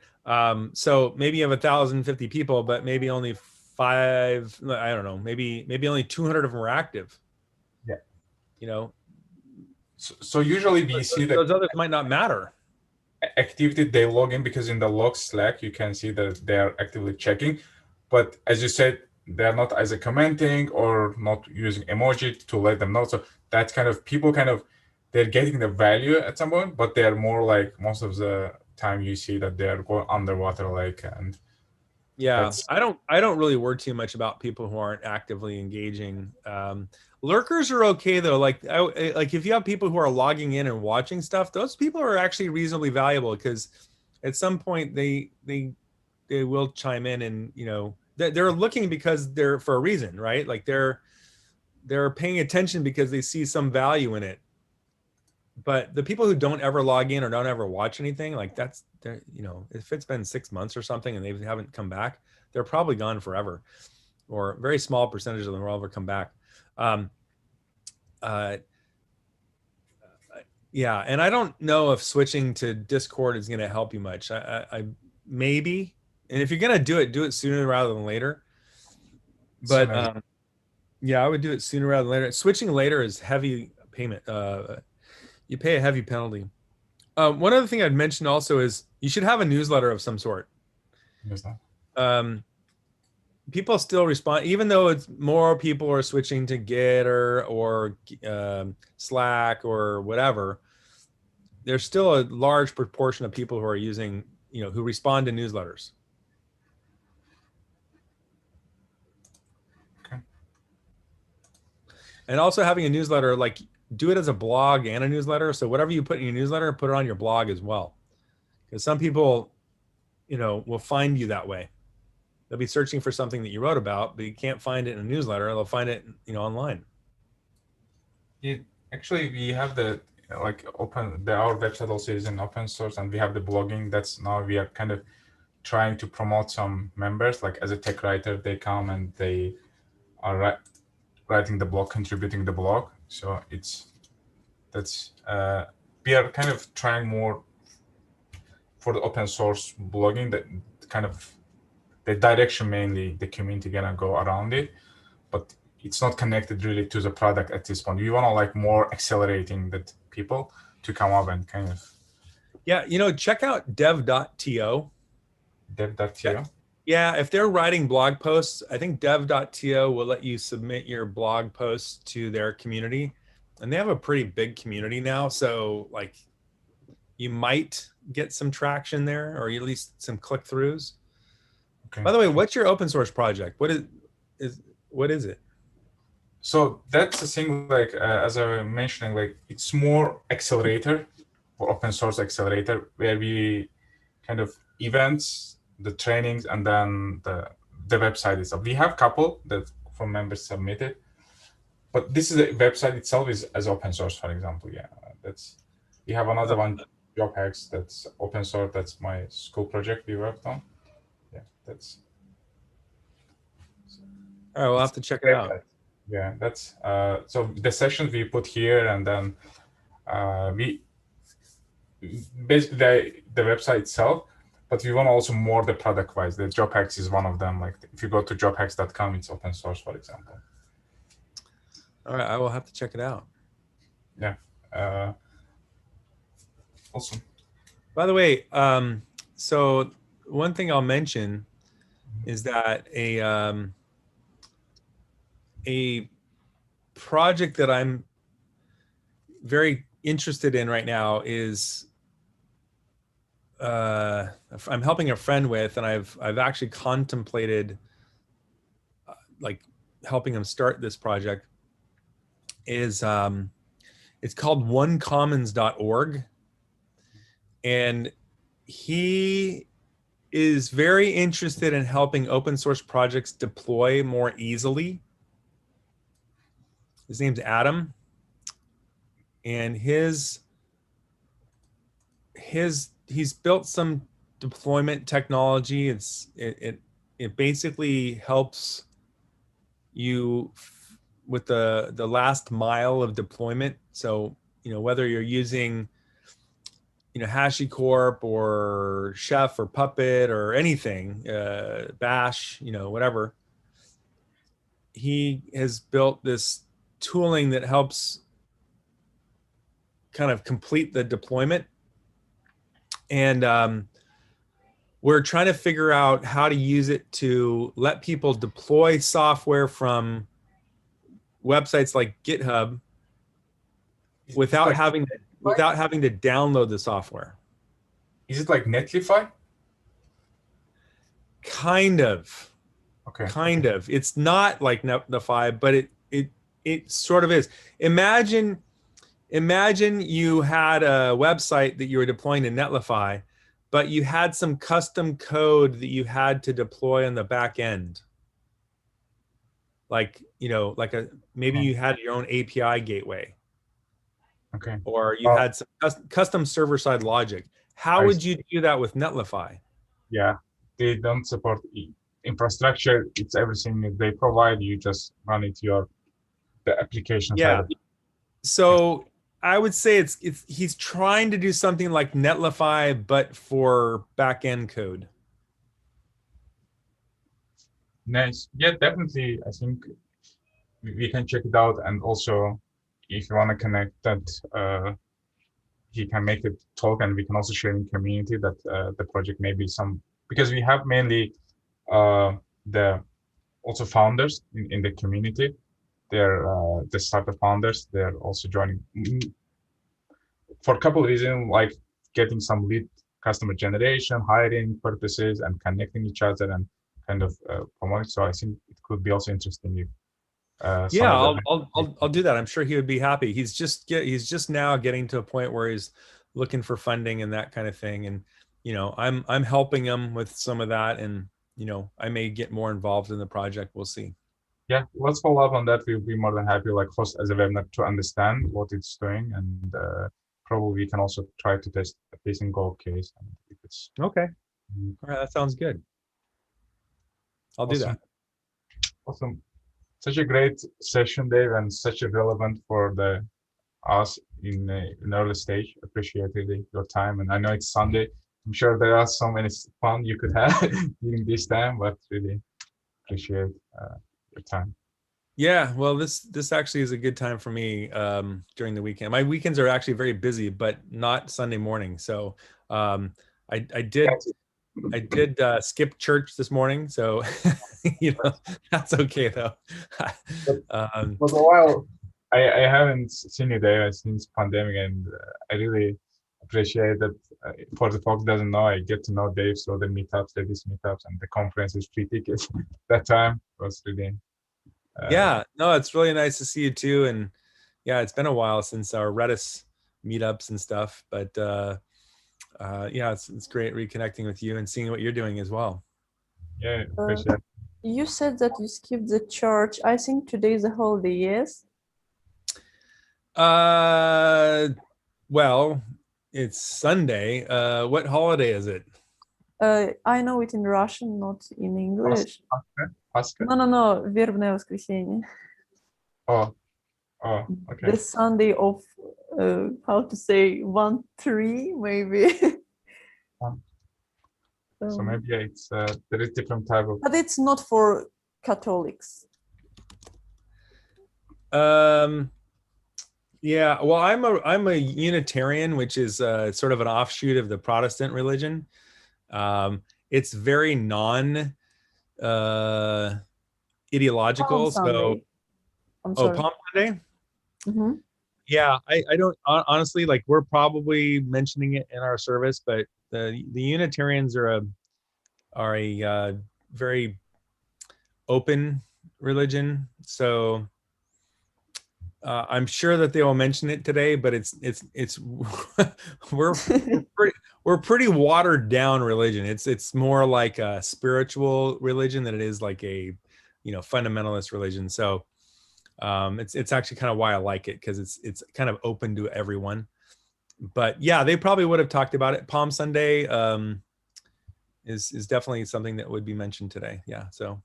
So maybe you have 1,050 people, but maybe only 5. I don't know. Maybe only 200 of them are active. Yeah. So usually we see that those others might not matter. Activity they log in, because in the log Slack you can see that they are actively checking. But as you said, they're not either commenting or not using emoji to let them know. So that's kind of people they're getting the value at some point, but they're more like, most of the time you see that they're going underwater, and yeah, I don't really worry too much about people who aren't actively engaging. Lurkers are okay though. Like if you have people who are logging in and watching stuff, those people are actually reasonably valuable, because at some point they will chime in, and they're looking because they're for a reason, right? Like they're paying attention because they see some value in it. But the people who don't ever log in or don't ever watch anything, like if it's been 6 months or something and they haven't come back, they're probably gone forever, or a very small percentage of them will ever come back. Yeah, and I don't know if switching to Discord is going to help you much. I maybe, and if you're going to do it sooner rather than later. But yeah, I would do it sooner rather than later. Switching later is heavy payment. You pay a heavy penalty. One other thing I'd mention also is you should have a newsletter of some sort. People still respond, even though it's more people are switching to Gitter or Slack or whatever. There's still a large proportion of people who are using, who respond to newsletters. Okay. And also having a newsletter, like, do it as a blog and a newsletter. So whatever you put in your newsletter, put it on your blog as well. Because some people, will find you that way. They'll be searching for something that you wrote about, but you can't find it in a newsletter. They'll find it, online. Actually, we have the our website also is in open source, and we have the blogging. That's now we are kind of trying to promote some members. Like, as a tech writer, they come and they are writing the blog, contributing the blog. So we are kind of trying more for the open source blogging, that kind of the direction mainly the community gonna go around it, but it's not connected really to the product at this point. We want to like more accelerating that people to come up and kind of. Yeah, check out dev.to. Dev.to. Yeah, if they're writing blog posts, I think dev.to will let you submit your blog posts to their community. And they have a pretty big community now. So like you might get some traction there, or at least some click-throughs. Okay. By the way, what's your open source project? What is it? So that's the thing, like as I was mentioning, like it's more accelerator or open source accelerator, where we kind of events, the trainings, and then the website itself. We have a couple that from members submitted, but this is the website itself is as open source, for example. Yeah, we have another one, Job Hacks, that's open source. That's my school project we worked on. Yeah, that's. All right, we'll have to check it out. Yeah, that's so the sessions we put here, and then we basically the website itself, but we want also more the product wise. The Job Hacks is one of them. Like if you go to jobhacks.com, it's open source, for example. All right, I will have to check it out. Yeah, awesome. By the way, so one thing I'll mention is that a project that I'm very interested in right now is I'm helping a friend with, and I've actually contemplated like helping him start this project. Is it's called onecommons.org, and he is very interested in helping open source projects deploy more easily. His name's Adam, and he's built some deployment technology. It basically helps you with the last mile of deployment. So whether you're using HashiCorp or Chef or Puppet or anything, Bash, whatever, he has built this tooling that helps kind of complete the deployment. And we're trying to figure out how to use it to let people deploy software from websites like GitHub without having to download the software. Is it like Netlify? Kind of. Okay. Kind of. It's not like Netlify, but it sort of is. Imagine you had a website that you were deploying to Netlify, but you had some custom code that you had to deploy on the back end. Like, maybe you had your own API gateway. Okay. Or you had some custom server-side logic. How would you do that with Netlify? Yeah, they don't support infrastructure. It's everything they provide. You just run it the application side. So I would say he's trying to do something like Netlify, but for back-end code. Nice. Yeah, definitely. I think we can check it out. And also, if you want to connect that, he can make a talk, and we can also share in community that the project may be because we have mainly the also founders in the community. They're the startup founders. They're also joining for a couple of reasons, like getting some lead customer generation, hiring purposes, and connecting each other and kind of promoting. So I think it could be also interesting if. I'll do that. I'm sure he would be happy. He's just now getting to a point where he's looking for funding and that kind of thing. And I'm helping him with some of that, and I may get more involved in the project. We'll see. Yeah, let's follow up on that. We'll be more than happy, like host as a webinar to understand what it's doing, and probably we can also try to test a case and go case. If it's okay. All right, that sounds good. I'll do that. Awesome. Such a great session, Dave, and such a relevant for us in an early stage. Appreciated your time, and I know it's Sunday, I'm sure there are so many fun you could have during this time, but really appreciate your time. Yeah, well, this actually is a good time for me during the weekend. My weekends are actually very busy, but not Sunday morning. So I did skip church this morning, so that's okay though. For a while, I haven't seen you there since pandemic, and I really appreciate that. For the folks doesn't know, I get to know Dave through the meetups, Davis meetups, and the conferences, free tickets. That time was really. Yeah, no, it's really nice to see you too, and yeah, it's been a while since our Redis meetups and stuff, but yeah, it's great reconnecting with you and seeing what you're doing as well. Yeah, appreciate. You said that you skipped the church. I think today is a holiday, yes? Well, it's Sunday. What holiday is it? I know it in Russian, not in English. Pascha? No, Вербное воскресенье. Oh, okay. The Sunday of, how to say, 1-3, maybe. So maybe it's there is different type of. But it's not for Catholics. Yeah, well, I'm a Unitarian, which is sort of an offshoot of the Protestant religion. It's very non ideological. Palm Sunday. I'm sorry. Palm Sunday. Mm-hmm. Yeah, I don't honestly, like, we're probably mentioning it in our service, but the Unitarians are a very open religion, so I'm sure that they will mention it today, but it's we're pretty watered down religion. It's more like a spiritual religion than it is like a fundamentalist religion. So it's actually kind of why I like it, because it's kind of open to everyone. But yeah, they probably would have talked about it. Palm Sunday is definitely something that would be mentioned today. Yeah. So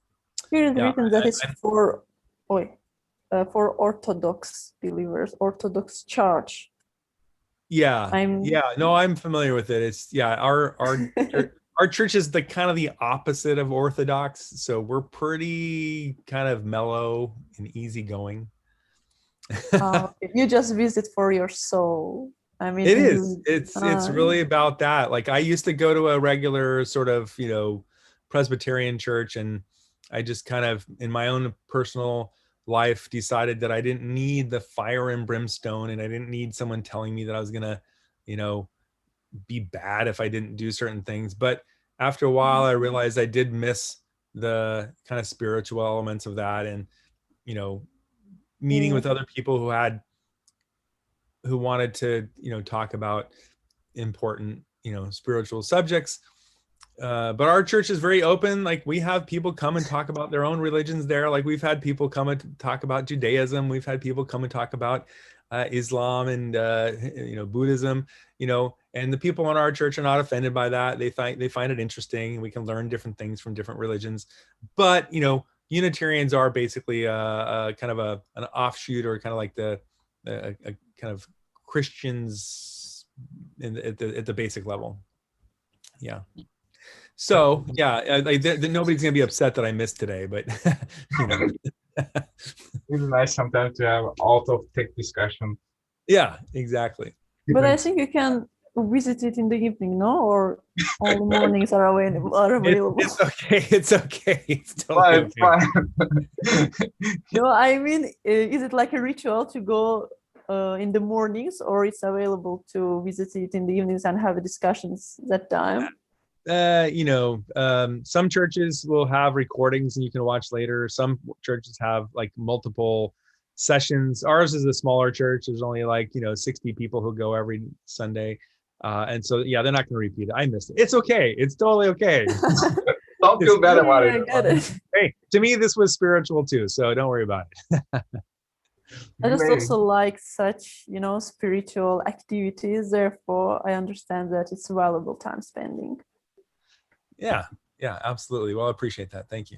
here is written that it's for Orthodox believers, Orthodox Church. Yeah. No, I'm familiar with it. It's our church is the kind of the opposite of Orthodox, so we're pretty kind of mellow and easygoing. You just visit for your soul. I mean, it is. It's really about that. Like, I used to go to a regular sort of Presbyterian church, and I just kind of, in my own personal life, decided that I didn't need the fire and brimstone, and I didn't need someone telling me that I was gonna be bad if I didn't do certain things. But after a while, I realized I did miss the kind of spiritual elements of that, and meeting with other people who wanted to talk about important spiritual subjects. But our church is very open. Like, we have people come and talk about their own religions there. Like, we've had people come and talk about Judaism. We've had people come and talk about Islam and Buddhism. And the people in our church are not offended by that. They find it interesting. We can learn different things from different religions. But Unitarians are basically kind of an offshoot, or kind of like a kind of Christians at the basic level. Yeah. So yeah, nobody's gonna be upset that I missed today, but It's nice sometimes to have out of tech discussion. Yeah, exactly. But I think you can visit it in the evening, no? Or all the mornings are available. It's okay. It's okay. It's totally okay. No, I mean, is it like a ritual to go in the mornings, or it's available to visit it in the evenings and have discussions that time? Some churches will have recordings and you can watch later. Some churches have like multiple sessions. Ours is a smaller church. There's only 60 people who go every Sunday. And so, yeah, they're not going to repeat it. I missed it. It's okay. It's totally okay. Don't feel bad about it. Hey, to me, this was spiritual too. So don't worry about it. I just also like such, spiritual activities. Therefore, I understand that it's valuable time spending. Yeah, absolutely. Well, I appreciate that. Thank you.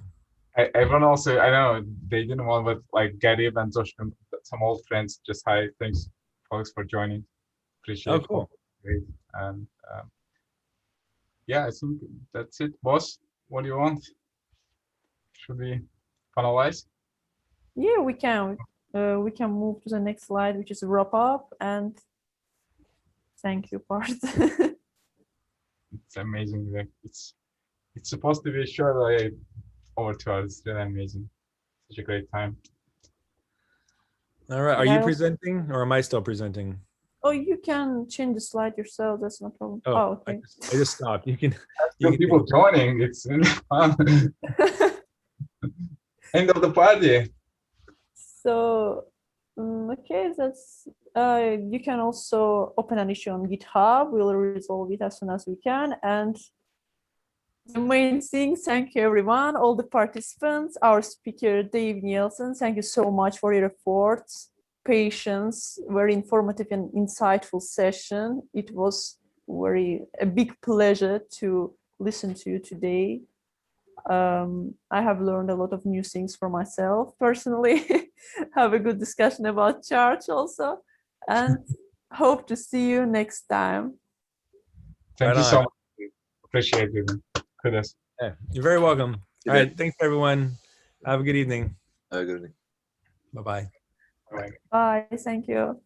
Everyone also, I know they didn't want, but like Garib and Josh, some old friends, just hi. Thanks, folks, for joining. Appreciate it. Oh, cool. Great. And yeah, I think that's it, boss. What do you want? Should we finalize? Yeah, we can. We can move to the next slide, which is wrap up and thank you part. It's amazing. Like it's supposed to be short, like over 2 hours. It's really amazing. Such a great time. All right. Are Yeah, I you also- presenting or am I still presenting? Oh, you can change the slide yourself. That's no problem. Oh, Oh, okay. I just stopped. You can. Still people joining. It's really fun. End of the party. So, okay, that's you can also open an issue on GitHub. We'll resolve it as soon as we can. And the main thing, thank you everyone, all the participants, our speaker Dave Nielsen. Thank you so much for your efforts, patience, very informative and insightful session. It was a big pleasure to listen to you today. I have learned a lot of new things for myself personally. Have a good discussion about charts also, and hope to see you next time. Thank Right you so on. much. Appreciate it. Kudos. Yeah, you're very welcome. All right. Thanks, everyone. Have a good evening. Have a good evening. Bye-bye. Bye. Bye. Thank you.